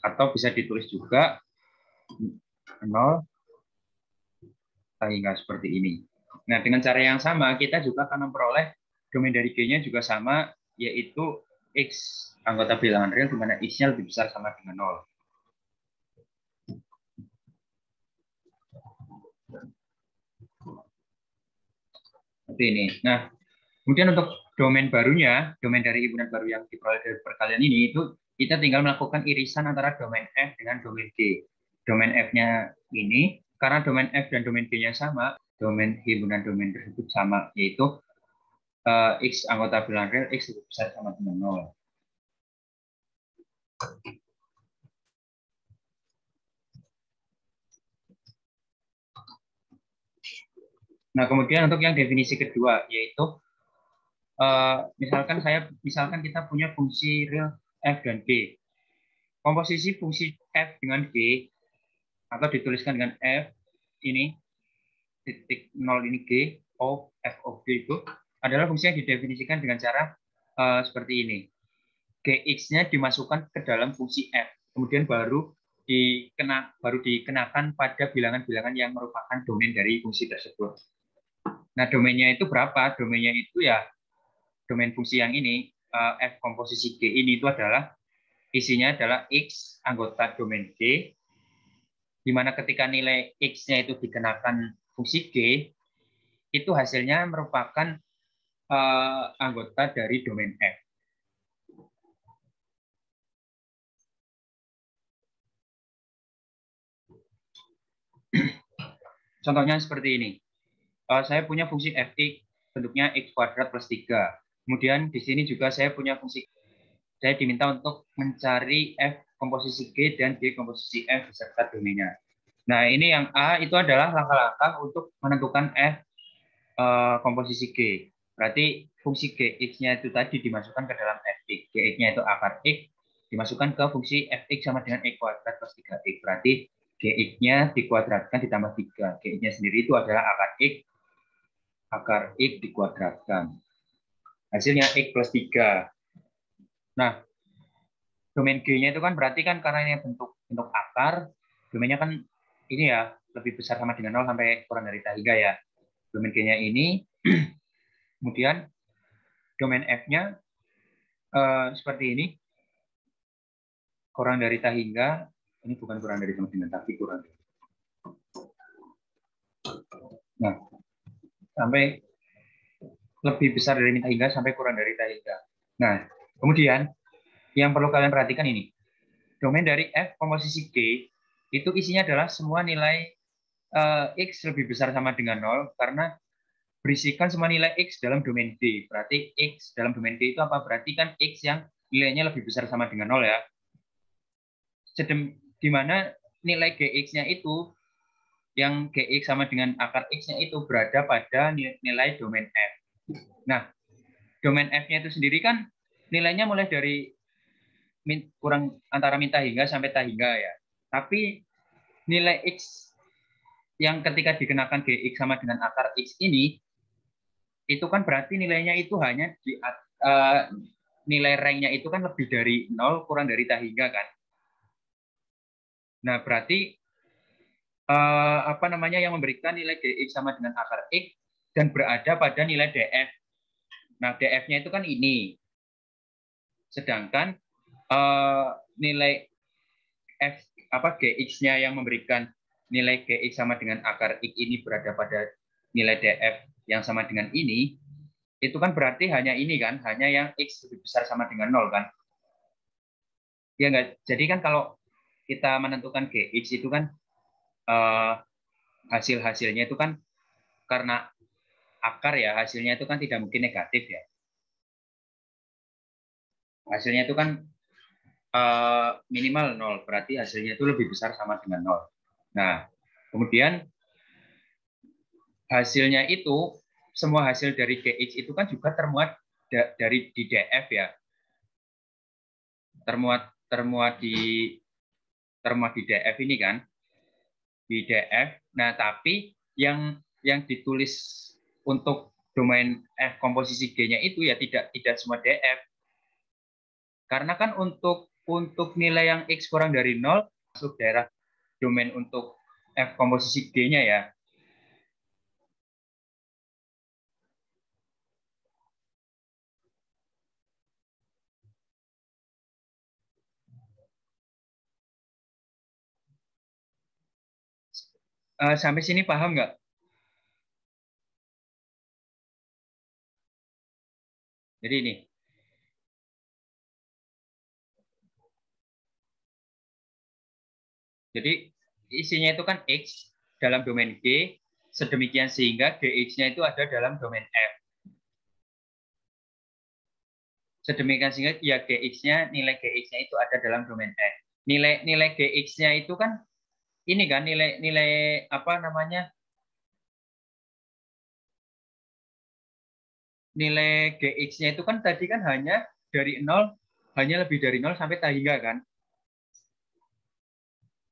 Atau bisa ditulis juga 0 sehingga seperti ini. Nah, dengan cara yang sama, kita juga akan memperoleh domain dari G-nya juga sama, yaitu X anggota bilangan real, di mana X-nya lebih besar sama dengan 0. Seperti ini. Nah, kemudian untuk domain barunya, domain dari himpunan baru yang diperoleh dari perkalian ini, itu kita tinggal melakukan irisan antara domain F dengan domain G. Domain F-nya ini, karena domain F dan domain G-nya sama, domain himpunan domain tersebut sama, yaitu X anggota bilangan real, X lebih besar sama dengan 0. Nah, kemudian untuk yang definisi kedua, yaitu misalkan kita punya fungsi real F dan G. Komposisi fungsi F dengan G, atau dituliskan dengan F, ini, titik 0 ini G, of F of G itu adalah fungsi yang didefinisikan dengan cara seperti ini. Gx-nya dimasukkan ke dalam fungsi f, kemudian baru dikenakan pada bilangan-bilangan yang merupakan domain dari fungsi tersebut. Nah, domainnya itu berapa? Domainnya itu ya domain fungsi yang ini, f komposisi G ini itu adalah isinya adalah X anggota domain G, di mana ketika nilai X-nya itu dikenakan fungsi G, itu hasilnya merupakan anggota dari domain F. Contohnya seperti ini. Saya punya fungsi fx, bentuknya x kuadrat plus 3. Kemudian di sini juga saya punya fungsi, saya diminta untuk mencari f komposisi G dan G komposisi F beserta domainnya. Nah, ini yang A itu adalah langkah-langkah untuk menentukan f komposisi G. Berarti fungsi Gx-nya itu tadi dimasukkan ke dalam fx. Gx-nya itu akar x, dimasukkan ke fungsi fx sama dengan x kuadrat plus 3x. Berarti Gx-nya dikuadratkan ditambah 3. Gx-nya sendiri itu adalah akar x dikuadratkan. Hasilnya x plus 3. Nah, domain G-nya itu kan berarti kan karena ini bentuk akar, domainnya kan ini ya lebih besar sama dengan 0 sampai kurang dari tak hingga ya. Domain G-nya ini, kemudian domain F-nya seperti ini, kurang dari tak hingga, ini bukan kurang dari sama dengan, tapi kurang dari. Nah, sampai lebih besar dari minta hingga sampai kurang dari tak hingga. Nah, kemudian yang perlu kalian perhatikan ini, domain dari F komposisi G itu isinya adalah semua nilai X lebih besar sama dengan 0 karena berisikan semua nilai X dalam domain D. Berarti X dalam domain D itu apa? Berarti kan X yang nilainya lebih besar sama dengan 0 ya. Di mana nilai Gx-nya itu, yang Gx sama dengan akar X-nya itu berada pada nilai domain F. Nah, domain F-nya itu sendiri kan nilainya mulai dari kurang antara minta hingga sampai tak hingga ya. Tapi nilai X yang ketika dikenakan Gx sama dengan akar X ini, itu kan berarti nilainya itu hanya di nilai rank-nya itu kan lebih dari 0 kurang dari tak hingga kan. Nah, berarti apa namanya yang memberikan nilai Dx sama dengan akar X dan berada pada nilai Df. Nah, Df-nya itu kan ini. Sedangkan nilai F apa Gx-nya yang memberikan nilai Gx sama dengan akar X ini berada pada nilai Df yang sama dengan ini, itu kan berarti hanya ini kan, hanya yang X lebih besar sama dengan 0 kan. Ya enggak? Jadi kan kalau kita menentukan Gx itu kan hasil-hasilnya itu kan karena akar ya, hasilnya itu kan tidak mungkin negatif ya. Hasilnya itu kan minimal 0, berarti hasilnya itu lebih besar sama dengan 0. Nah, kemudian hasilnya itu, semua hasil dari Gx itu kan juga termuat dari di Df ya. Termuat di Df ini kan. Di Df. Nah, tapi yang ditulis untuk domain F komposisi G-nya itu ya tidak semua Df. Karena kan untuk nilai yang X kurang dari 0 masuk daerah domain untuk F komposisi G-nya ya. Sampai sini paham nggak? Jadi ini. Jadi isinya itu kan X dalam domain G, sedemikian sehingga Gx-nya itu ada dalam domain F. Sedemikian sehingga ya Gx-nya, nilai Gx-nya itu ada dalam domain F. Nilai Gx-nya itu kan ini kan nilai apa namanya? Nilai Gx-nya itu kan tadi kan hanya dari 0, hanya lebih dari 0 sampai tak hingga kan.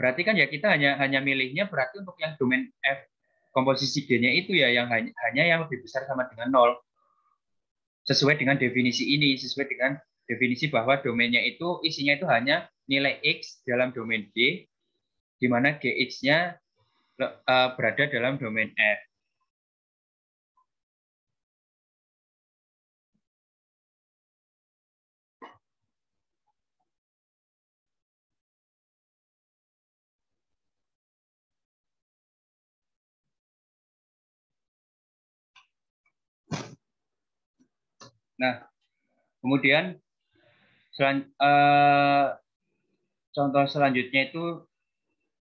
Berarti kan ya kita hanya milihnya berarti untuk yang domain F komposisi G-nya itu ya yang hanya yang lebih besar sama dengan 0. sesuai dengan definisi ini, sesuai dengan definisi bahwa domainnya itu isinya itu hanya nilai X dalam domain D, di mana GX-nya berada dalam domain F. Nah, kemudian contoh selanjutnya itu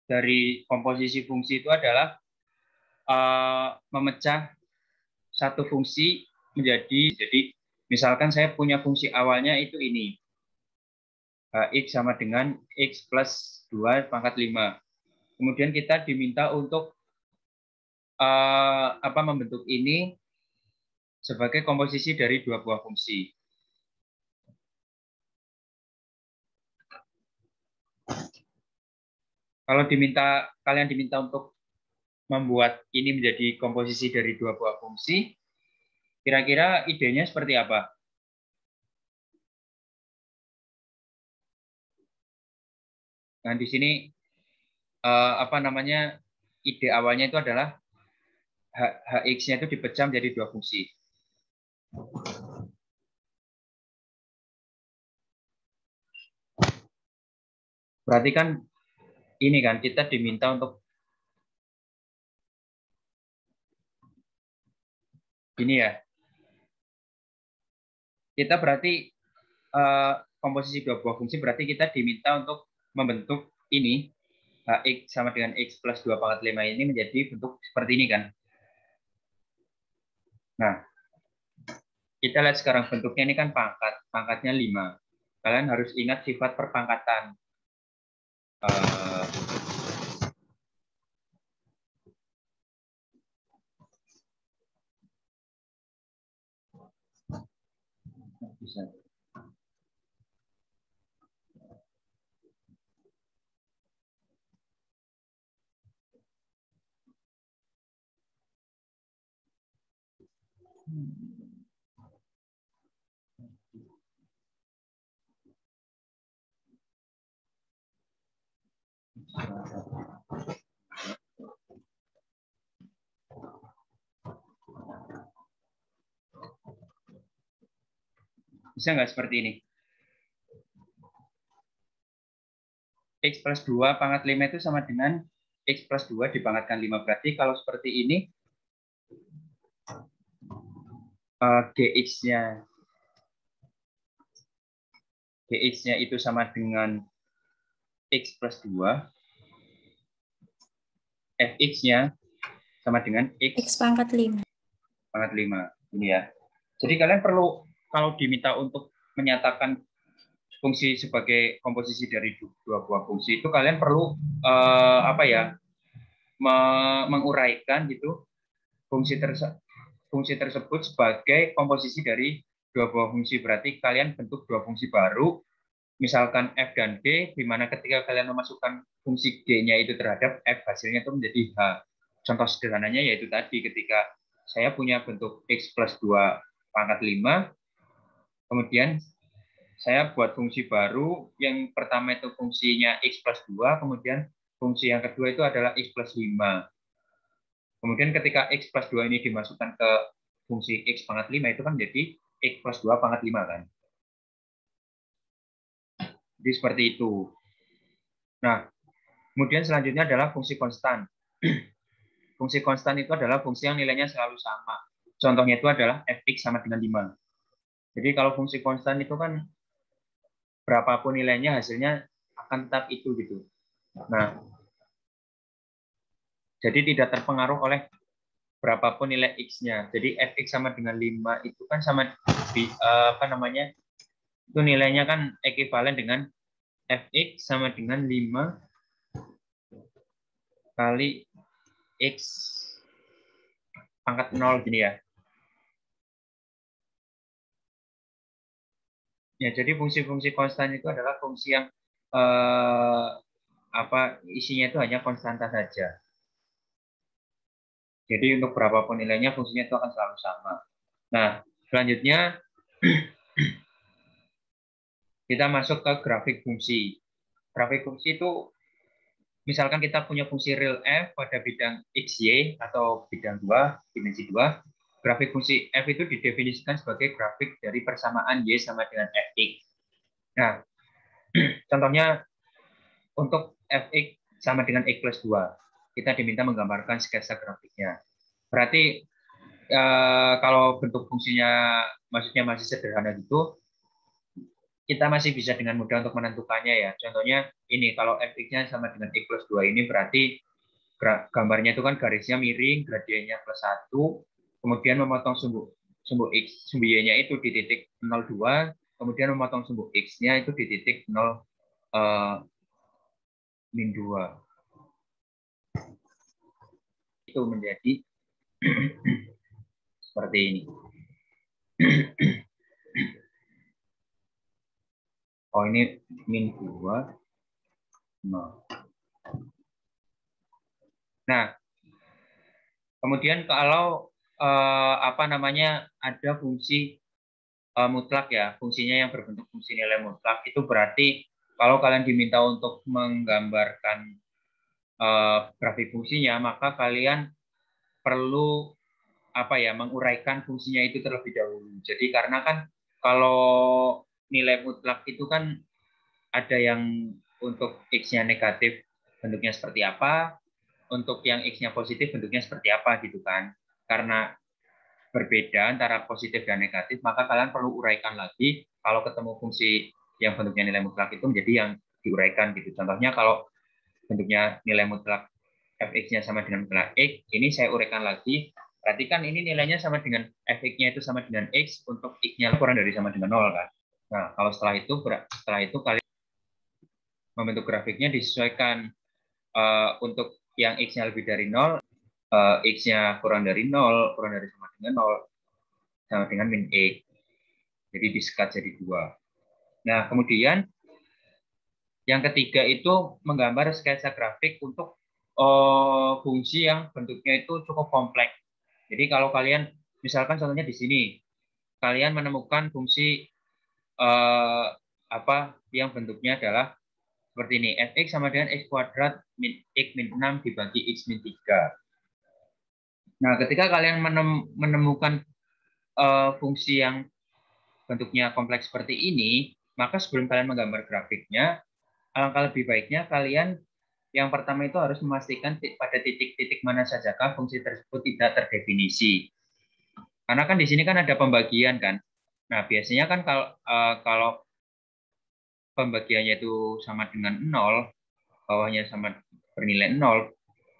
dari komposisi fungsi itu adalah memecah satu fungsi jadi misalkan saya punya fungsi awalnya itu ini, X sama dengan X plus 2 pangkat 5. Kemudian kita diminta untuk membentuk ini sebagai komposisi dari dua buah fungsi. Kalau kalian diminta untuk membuat ini menjadi komposisi dari dua buah fungsi, kira-kira idenya seperti apa? Nah, di sini ide awalnya itu adalah Hx-nya itu dipecah menjadi dua fungsi. Berarti kan ini kan kita diminta untuk ini ya. Kita berarti komposisi dua buah fungsi berarti kita diminta untuk membentuk ini Hx sama dengan X plus 2 pangkat 5 ini menjadi bentuk seperti ini kan. Nah, kita lihat sekarang bentuknya ini kan pangkatnya 5. Kalian harus ingat sifat perpangkatan. Bisa. Bisa nggak seperti ini? X plus 2 pangkat 5 itu sama dengan X plus 2 dipangkatkan 5. Berarti kalau seperti ini, GX-nya itu sama dengan X plus 2. Fx-nya sama dengan X pangkat 5. Pangkat 5. Ini ya. Jadi kalian perlu, kalau diminta untuk menyatakan fungsi sebagai komposisi dari dua buah fungsi itu kalian perlu menguraikan gitu fungsi tersebut sebagai komposisi dari dua buah fungsi. Berarti kalian bentuk dua fungsi baru, misalkan f dan g, di mana ketika kalian memasukkan fungsi g-nya itu terhadap f, hasilnya itu menjadi h. Contoh sederhananya yaitu tadi ketika saya punya bentuk x plus 2 pangkat 5, kemudian saya buat fungsi baru, yang pertama itu fungsinya X plus 2, kemudian fungsi yang kedua itu adalah X plus 5. Kemudian ketika X plus 2 ini dimasukkan ke fungsi X pangkat 5, itu kan menjadi X plus 2 pangkat 5 kan. Jadi seperti itu. Nah, kemudian selanjutnya adalah fungsi konstan. Fungsi konstan itu adalah fungsi yang nilainya selalu sama. Contohnya itu adalah fx sama dengan 5. Jadi kalau fungsi konstan itu kan berapapun nilainya hasilnya akan tetap itu gitu. Nah, jadi tidak terpengaruh oleh berapapun nilai x-nya. Jadi fx sama dengan 5 itu kan sama itu nilainya kan ekuivalen dengan fx sama dengan 5 kali x pangkat 0 gini ya. Ya, jadi fungsi-fungsi konstan itu adalah fungsi yang isinya itu hanya konstanta saja. Jadi untuk berapapun nilainya fungsinya itu akan selalu sama. Nah, selanjutnya Kita masuk ke grafik fungsi. Grafik fungsi itu misalkan kita punya fungsi real f pada bidang x, y, atau bidang 2, dimensi 2. Grafik fungsi f itu didefinisikan sebagai grafik dari persamaan y sama dengan fx. Nah, contohnya untuk fx sama dengan x plus 2. Kita diminta menggambarkan sketsa grafiknya. Berarti kalau bentuk fungsinya maksudnya masih sederhana gitu, kita masih bisa dengan mudah untuk menentukannya ya. Contohnya ini, kalau fx-nya sama dengan x plus 2 ini berarti gambarnya itu kan garisnya miring, gradiennya plus 1, kemudian memotong sumbu x, sumbu y-nya itu di titik 0,2, kemudian memotong sumbu x-nya itu di titik 0, min 2. Itu menjadi seperti ini. Oh, ini min 2. Nah, kemudian kalau ada fungsi mutlak ya, fungsinya yang berbentuk fungsi nilai mutlak, itu berarti kalau kalian diminta untuk menggambarkan grafik fungsinya, maka kalian perlu menguraikan fungsinya itu terlebih dahulu. Jadi karena kan kalau nilai mutlak itu kan ada yang untuk x-nya negatif bentuknya seperti apa, untuk yang x-nya positif bentuknya seperti apa gitu kan. Karena berbeda antara positif dan negatif, maka kalian perlu uraikan lagi kalau ketemu fungsi yang bentuknya nilai mutlak itu menjadi yang diuraikan gitu. Contohnya kalau bentuknya nilai mutlak fx-nya sama dengan mutlak x, ini saya uraikan lagi. Berarti kan ini nilainya sama dengan fx-nya itu sama dengan x untuk x-nya kurang dari sama dengan 0 kan. Nah, kalau setelah itu kalian membentuk grafiknya disesuaikan untuk yang x-nya lebih dari 0, x-nya kurang dari 0, kurang dari sama dengan 0, sama dengan min x. Jadi disekat jadi 2. Nah, kemudian yang ketiga itu menggambar sketsa grafik untuk fungsi yang bentuknya itu cukup kompleks. Jadi kalau kalian, misalkan contohnya di sini, kalian menemukan fungsi yang bentuknya adalah seperti ini, fx sama dengan x kuadrat min x min 6 dibagi x min 3. Nah, ketika kalian menemukan fungsi yang bentuknya kompleks seperti ini, maka sebelum kalian menggambar grafiknya, alangkah lebih baiknya kalian yang pertama itu harus memastikan pada titik-titik mana sajakah fungsi tersebut tidak terdefinisi. Karena kan di sini kan ada pembagian kan. Nah, biasanya kan kalau pembagiannya itu sama dengan 0, bawahnya sama bernilai 0,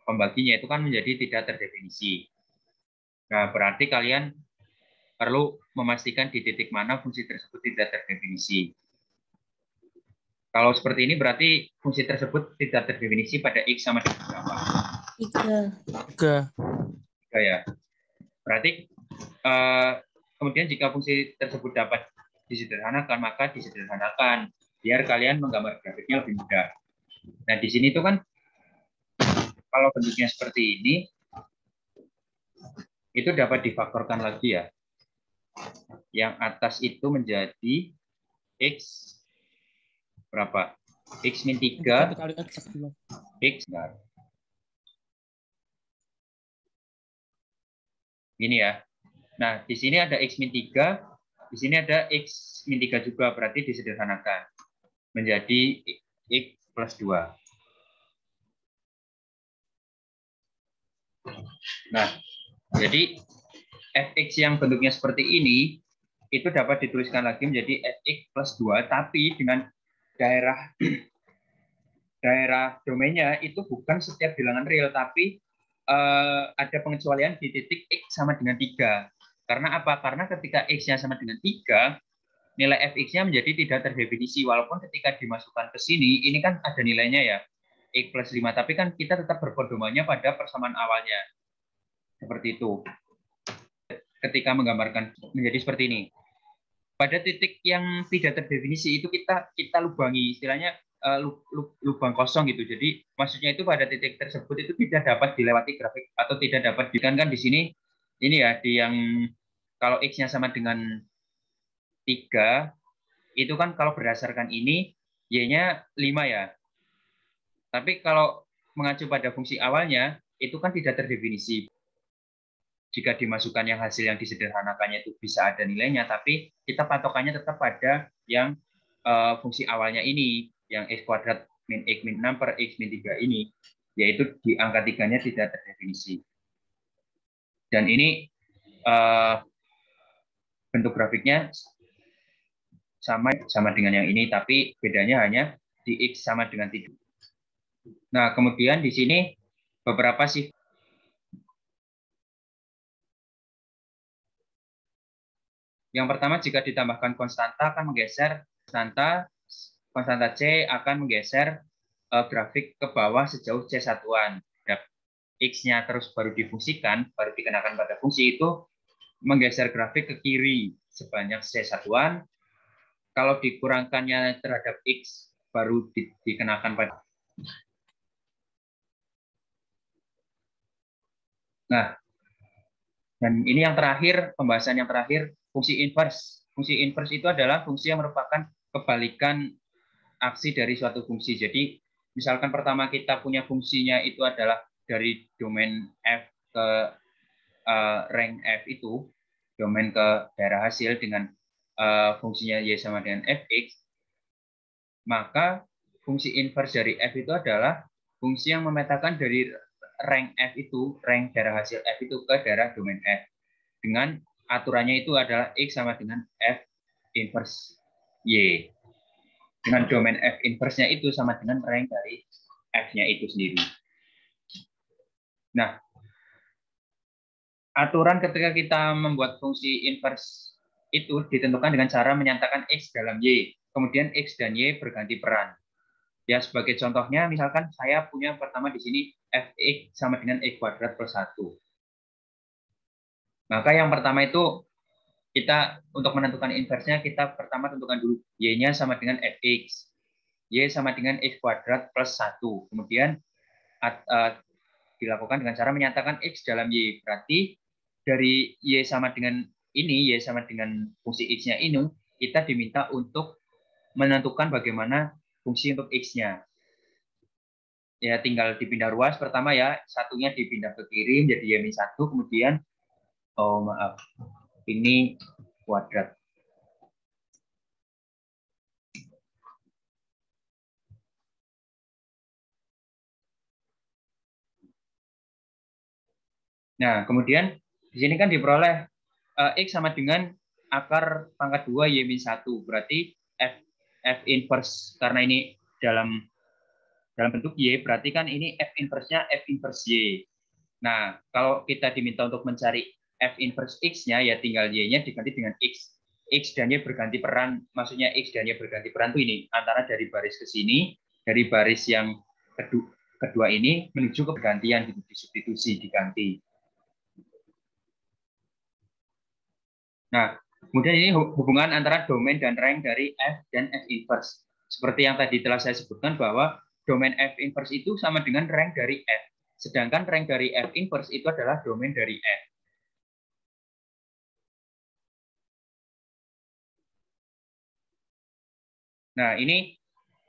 pembaginya itu kan menjadi tidak terdefinisi. Nah, berarti kalian perlu memastikan di titik mana fungsi tersebut tidak terdefinisi. Kalau seperti ini berarti fungsi tersebut tidak terdefinisi pada x sama dengan berapa? 3. 3 ya. Berarti kemudian jika fungsi tersebut dapat disederhanakan, maka disederhanakan biar kalian menggambar grafiknya lebih mudah. Nah, di sini tuh kan kalau bentuknya seperti ini, itu dapat difaktorkan lagi ya. Yang atas itu menjadi x berapa? X min 3 dikali x. Nah. Ini ya. Nah, di sini ada x min 3, di sini ada x min 3 juga, berarti disederhanakan menjadi x plus 2. Nah, jadi fx yang bentuknya seperti ini itu dapat dituliskan lagi menjadi fx plus 2, tapi dengan daerah domainnya itu bukan setiap bilangan real, tapi ada pengecualian di titik x sama dengan 3. Karena apa? Karena ketika x-nya sama dengan 3, nilai fx-nya menjadi tidak terdefinisi, walaupun ketika dimasukkan ke sini, ini kan ada nilainya ya, x plus 5, tapi kan kita tetap berpedomannya pada persamaan awalnya. Seperti itu. Ketika menggambarkan menjadi seperti ini. Pada titik yang tidak terdefinisi itu kita lubangi, istilahnya lubang kosong gitu. Jadi maksudnya itu pada titik tersebut itu tidak dapat dilewati grafik atau tidak dapat kan di sini ini ya, di yang kalau x-nya sama dengan 3 itu kan kalau berdasarkan ini Y-nya 5 ya. Tapi kalau mengacu pada fungsi awalnya, itu kan tidak terdefinisi. Jika dimasukkan yang hasil yang disederhanakannya itu bisa ada nilainya, tapi kita patokannya tetap pada yang fungsi awalnya ini, yang X kuadrat min X min 6 per X min 3 ini, yaitu di angka 3-nya tidak terdefinisi. Dan ini bentuk grafiknya sama dengan yang ini, tapi bedanya hanya di X sama dengan 3. Nah, kemudian di sini beberapa sih. Yang pertama, jika ditambahkan konstanta akan menggeser konstanta C akan menggeser grafik ke bawah sejauh C satuan. X-nya terus baru difungsikan, baru dikenakan pada fungsi itu menggeser grafik ke kiri sebanyak C satuan. Kalau dikurangkannya terhadap X baru dikenakan pada. Nah, dan ini yang terakhir, pembahasan yang terakhir, fungsi inverse. Fungsi inverse itu adalah fungsi yang merupakan kebalikan aksi dari suatu fungsi. Jadi, misalkan pertama kita punya fungsinya itu adalah dari domain F ke rank F itu, domain ke daerah hasil dengan fungsinya Y sama dengan Fx, maka fungsi inverse dari F itu adalah fungsi yang memetakan dari rank F itu, rank daerah hasil F itu ke daerah domain F. Dengan aturannya itu adalah X sama dengan F inverse Y. Dengan domain F inverse-nya itu sama dengan rank dari F-nya itu sendiri. Nah, aturan ketika kita membuat fungsi inverse itu ditentukan dengan cara menyatakan X dalam Y. Kemudian X dan Y berganti peran. Ya, sebagai contohnya, misalkan saya punya pertama di sini Fx sama dengan X kuadrat plus 1. Maka yang pertama itu, kita untuk menentukan inverse-nya, kita pertama tentukan dulu Y-nya sama dengan Fx. Y sama dengan X kuadrat plus 1. Kemudian dilakukan dengan cara menyatakan X dalam Y. Berarti dari Y sama dengan ini, Y sama dengan fungsi X-nya ini, kita diminta untuk menentukan bagaimana fungsi untuk X-nya. Ya, tinggal dipindah ruas. Pertama ya, satunya dipindah ke kiri menjadi Y-1, kemudian, ini kuadrat. Nah, kemudian di sini kan diperoleh X sama dengan akar pangkat 2 Y-1. Berarti F inverse, karena ini dalam bentuk Y, berarti kan ini F inverse-nya F inverse Y. Nah, kalau kita diminta untuk mencari F inverse X-nya, ya tinggal Y-nya diganti dengan X. X dan Y berganti peran, maksudnya X dan Y berganti peran itu ini, antara dari baris ke sini, dari baris yang kedua ini, menuju ke pergantian, disubstitusi, diganti. Nah, kemudian ini hubungan antara domain dan rank dari F dan F inverse. Seperti yang tadi telah saya sebutkan bahwa domain F inverse itu sama dengan rank dari F. Sedangkan rank dari F inverse itu adalah domain dari F. Nah, ini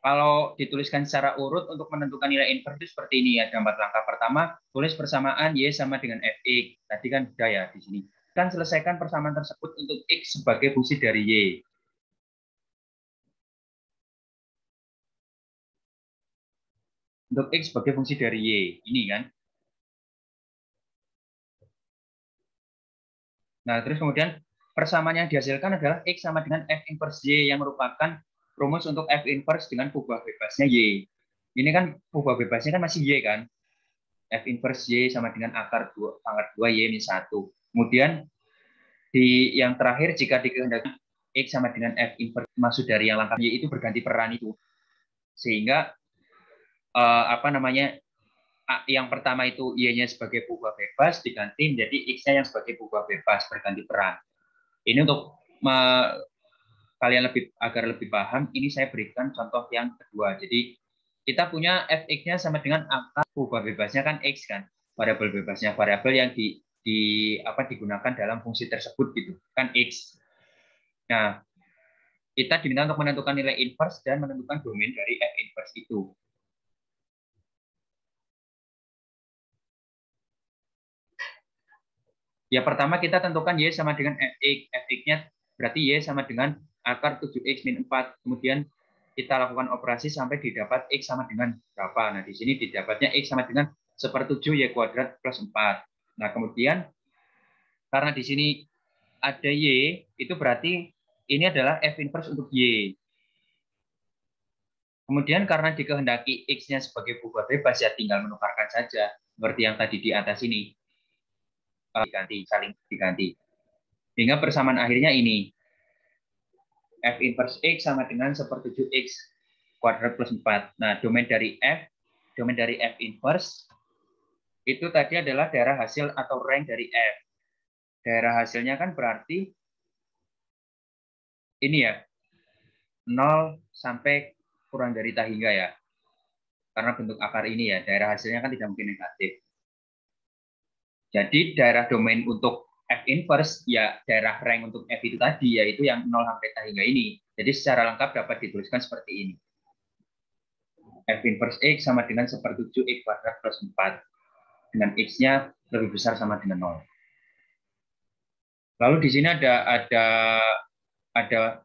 kalau dituliskan secara urut untuk menentukan nilai inverse itu seperti ini ya, ada 4 langkah. Pertama, tulis persamaan Y sama dengan Fx. Tadi kan sudah ya di sini. Kan selesaikan persamaan tersebut untuk X sebagai fungsi dari Y. Untuk X sebagai fungsi dari Y. Ini kan. Nah, terus kemudian persamaan yang dihasilkan adalah X sama dengan F inverse Y yang merupakan rumus untuk F inverse dengan kubah bebasnya Y. Ini kan kubah bebasnya kan masih Y kan. F inverse Y sama dengan akar pangkat 2 Y-1. Kemudian di yang terakhir jika dikehendaki X sama dengan F inverse maksud dari yang langkah Y itu berganti peran itu. Sehingga yang pertama itu Y-nya sebagai kubah bebas diganti menjadi X-nya yang sebagai kubah bebas berganti peran. Ini untuk kalian agar lebih paham, ini saya berikan contoh yang kedua. Jadi kita punya Fx-nya sama dengan akar kubah bebasnya kan X kan, variabel bebasnya, variabel yang digunakan dalam fungsi tersebut gitu kan X. Nah, kita diminta untuk menentukan nilai inverse dan menentukan domain dari F inverse itu. Ya, pertama kita tentukan Y sama dengan Fx. Fx-nya berarti Y sama dengan akar 7X min 4. Kemudian kita lakukan operasi sampai didapat X sama dengan berapa. Nah, di sini didapatnya X sama dengan 1/7 Y kuadrat plus 4. Nah, kemudian karena di sini ada Y, itu berarti ini adalah F inverse untuk Y. Kemudian karena dikehendaki X-nya sebagai buah bebas, ya tinggal menukarkan saja. Seperti yang tadi di atas ini. Diganti, saling diganti. Sehingga persamaan akhirnya ini. F inverse X sama dengan 1/7X kuadrat plus 4. Nah, domain dari F inverse, itu tadi adalah daerah hasil atau rank dari F. Daerah hasilnya kan berarti ini ya, 0 sampai kurang dari tak hingga ya. Karena bentuk akar ini ya, daerah hasilnya kan tidak mungkin negatif. Jadi daerah domain untuk F inverse, ya daerah rank untuk F itu tadi, yaitu yang 0 sampai tak hingga ini. Jadi secara lengkap dapat dituliskan seperti ini. F inverse X sama dengan 1/7X kuadrat plus 4. Dengan X-nya lebih besar sama dengan 0. Lalu di sini ada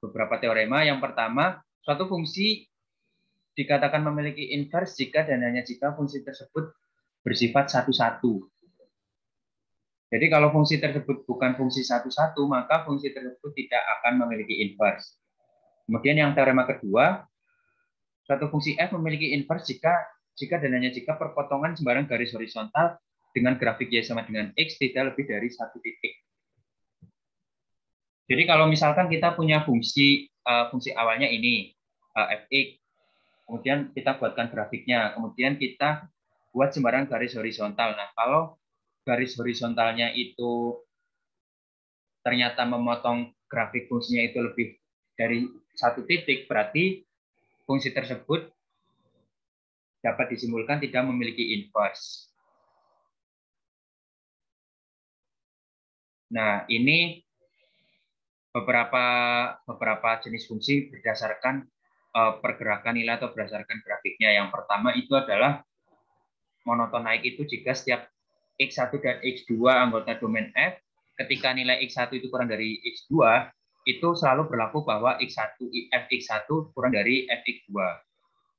beberapa teorema. Yang pertama, suatu fungsi dikatakan memiliki inverse jika dan hanya jika fungsi tersebut bersifat satu-satu. Jadi kalau fungsi tersebut bukan fungsi satu-satu, maka fungsi tersebut tidak akan memiliki inverse. Kemudian yang teorema kedua, suatu fungsi f memiliki inverse jika dan hanya jika perpotongan sembarang garis horizontal dengan grafik y sama dengan x tidak lebih dari satu titik. Jadi kalau misalkan kita punya fungsi awalnya ini fx, kemudian kita buatkan grafiknya, kemudian kita buat sembarang garis horizontal. Nah, kalau garis horizontalnya itu ternyata memotong grafik fungsinya itu lebih dari satu titik, berarti fungsi tersebut dapat disimpulkan tidak memiliki inverse. Nah, ini beberapa jenis fungsi berdasarkan pergerakan nilai atau berdasarkan grafiknya. Yang pertama itu adalah monoton naik itu jika setiap X1 dan X2 anggota domain F, ketika nilai X1 itu kurang dari X2, itu selalu berlaku bahwa Fx1 kurang dari Fx2.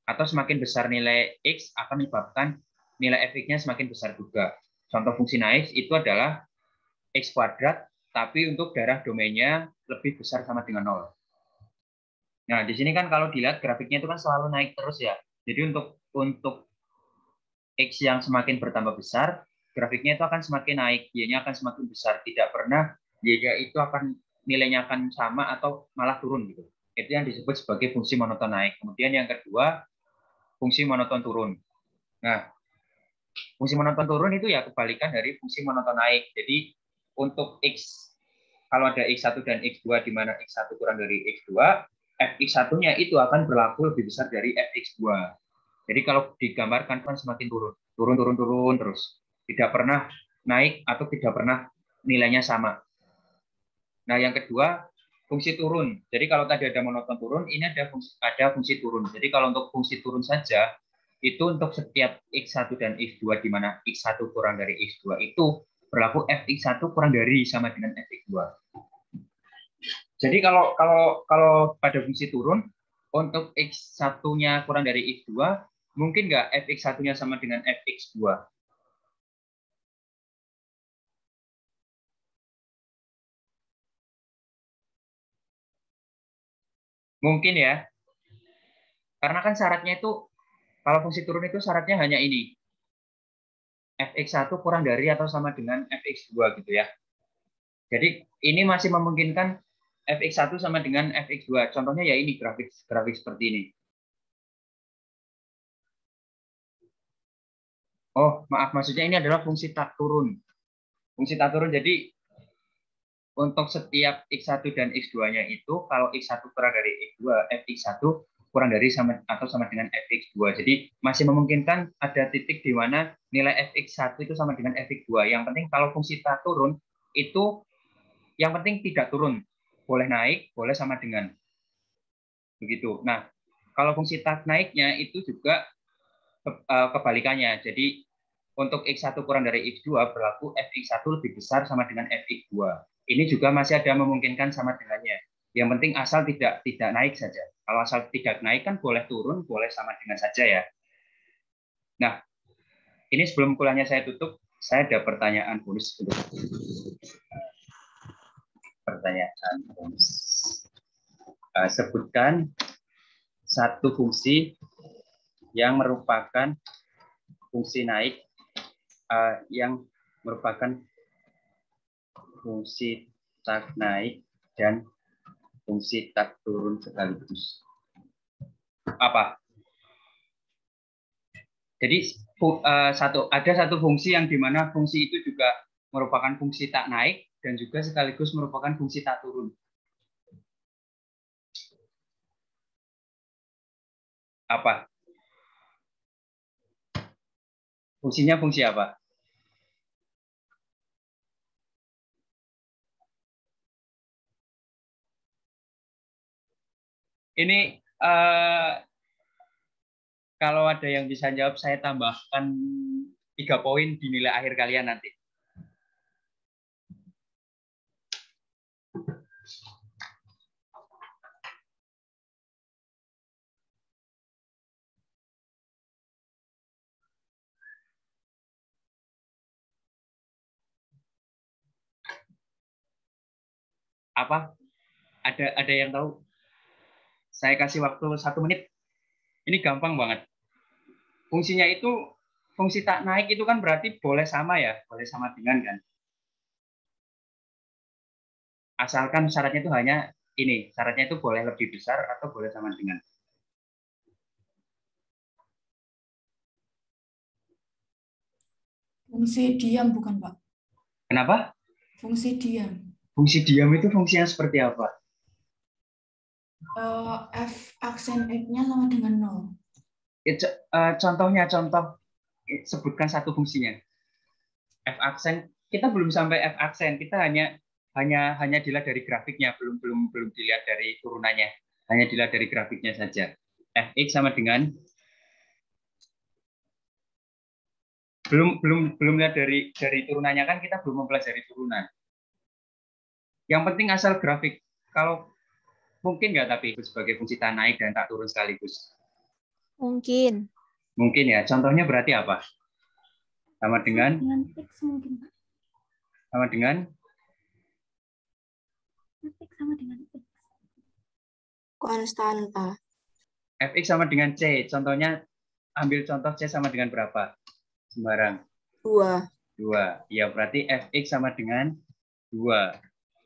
Atau semakin besar nilai X akan menyebabkan nilai Fx-nya semakin besar juga. Contoh fungsi naik itu adalah X kuadrat, tapi untuk daerah domainnya lebih besar sama dengan 0. Nah, di sini kan kalau dilihat grafiknya itu kan selalu naik terus ya. Jadi untuk X yang semakin bertambah besar, grafiknya itu akan semakin naik, Y-nya akan semakin besar. Tidak pernah Y-nya itu nilainya akan sama atau malah turun gitu. Itu yang disebut sebagai fungsi monoton naik. Kemudian yang kedua, fungsi monoton turun. Nah, fungsi monoton turun itu ya kebalikan dari fungsi monoton naik. Jadi untuk X, kalau ada X1 dan X2 di mana X1 kurang dari X2, Fx1-nya itu akan berlaku lebih besar dari Fx2. Jadi kalau digambarkan kan semakin turun terus. Tidak pernah naik atau tidak pernah nilainya sama. Nah, yang kedua, fungsi turun. Jadi kalau tadi ada monoton turun, ini ada fungsi turun. Jadi kalau untuk fungsi turun saja, itu untuk setiap X1 dan X2 di mana X1 kurang dari X2 itu berlaku Fx1 kurang dari sama dengan Fx2. Jadi kalau pada fungsi turun, untuk X1-nya kurang dari X2, mungkin nggak Fx1-nya sama dengan Fx2? Mungkin ya. Karena kan syaratnya itu, kalau fungsi turun itu syaratnya hanya ini. Fx1 kurang dari atau sama dengan Fx2 gitu ya. Jadi ini masih memungkinkan Fx1 sama dengan Fx2. Contohnya ya ini grafik seperti ini. Oh, maaf, maksudnya ini adalah fungsi tak turun. Fungsi tak turun, jadi untuk setiap X1 dan X2-nya itu, kalau X1 kurang dari X2, Fx1 kurang dari sama dengan Fx2. Jadi masih memungkinkan ada titik di mana nilai Fx1 itu sama dengan Fx2. Yang penting kalau fungsi tak turun, itu yang penting tidak turun. Boleh naik, boleh sama dengan. Begitu. Nah, kalau fungsi tak naiknya itu juga kebalikannya. Jadi untuk X1 kurang dari X2 berlaku Fx1 lebih besar sama dengan Fx2. Ini juga masih ada memungkinkan sama dengannya. Yang penting asal tidak naik saja. Kalau asal tidak naik kan boleh turun, boleh sama dengan saja ya. Nah, ini sebelum kuliahnya saya tutup, saya ada pertanyaan bonus untuk pertanyaan bonus. Sebutkan satu fungsi yang merupakan fungsi naik yang merupakan fungsi tak naik dan fungsi tak turun sekaligus. Apa? Jadi ada satu fungsi yang dimana fungsi itu juga merupakan fungsi tak naik dan juga sekaligus merupakan fungsi tak turun. Apa? Fungsinya fungsi apa? Ini kalau ada yang bisa jawab, saya tambahkan 3 poin di nilai akhir kalian nanti. Apa? Ada yang tahu? Saya kasih waktu 1 menit. Ini gampang banget. Fungsinya itu, fungsi tak naik itu kan berarti boleh sama ya, boleh sama dengan kan. Asalkan syaratnya itu hanya ini, syaratnya itu boleh lebih besar atau boleh sama dengan. Fungsi diam bukan, Pak? Kenapa? Fungsi diam. Fungsi diam itu fungsinya seperti apa? F aksen X-nya sama dengan 0. Contohnya, sebutkan satu fungsinya. F aksen, kita belum sampai F aksen, kita hanya dilihat dari grafiknya, belum dilihat dari turunannya, hanya dilihat dari grafiknya saja. Fx sama dengan belum lihat dari turunannya kan, kita belum mempelajari turunan. Yang penting asal grafik. Kalau mungkin nggak tapi sebagai fungsi tak naik dan tak turun sekaligus? Mungkin. Mungkin ya. Contohnya berarti apa? Sama dengan X mungkin, Pak. Sama dengan X sama dengan X. Konstanta. Fx sama dengan C. Contohnya, ambil contoh C sama dengan berapa? Sembarang. 2. Ya, berarti Fx sama dengan 2.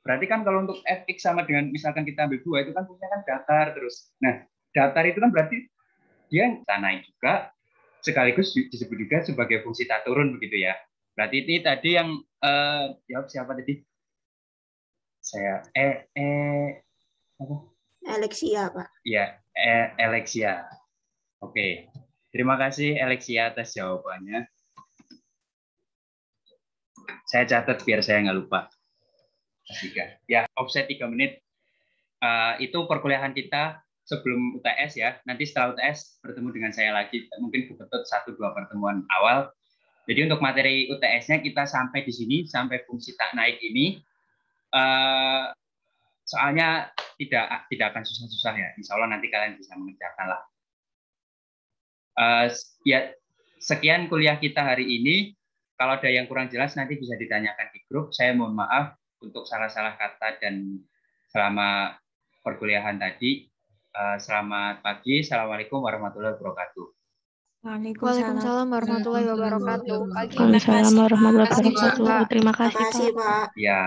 Berarti kan kalau untuk Fx sama dengan, misalkan kita ambil 2, itu kan punya kan datar terus. Nah, datar itu kan berarti dia tak naik juga, sekaligus disebut juga sebagai fungsi tak turun, begitu ya. Berarti ini tadi yang jawab siapa tadi? Saya apa? Alexia, Pak. Ya, Alexia. Oke. Terima kasih Alexia atas jawabannya. Saya catat biar saya nggak lupa. Ya, offset 3 menit. Itu perkuliahan kita sebelum UTS ya. Nanti setelah UTS bertemu dengan saya lagi. Mungkin ketut 1-2 pertemuan awal. Jadi untuk materi UTS-nya kita sampai di sini, sampai fungsi tak naik ini. Soalnya tidak akan susah-susah ya. Insya Allah nanti kalian bisa mengerjakan lah. Ya, sekian kuliah kita hari ini. Kalau ada yang kurang jelas nanti bisa ditanyakan di grup. Saya mohon maaf untuk salah-salah kata dan selama perkuliahan tadi. Selamat pagi. Assalamualaikum warahmatullahi wabarakatuh. Waalaikumsalam warahmatullahi wabarakatuh. Waalaikumsalam warahmatullahi wabarakatuh. Terima kasih, Pak. Ya.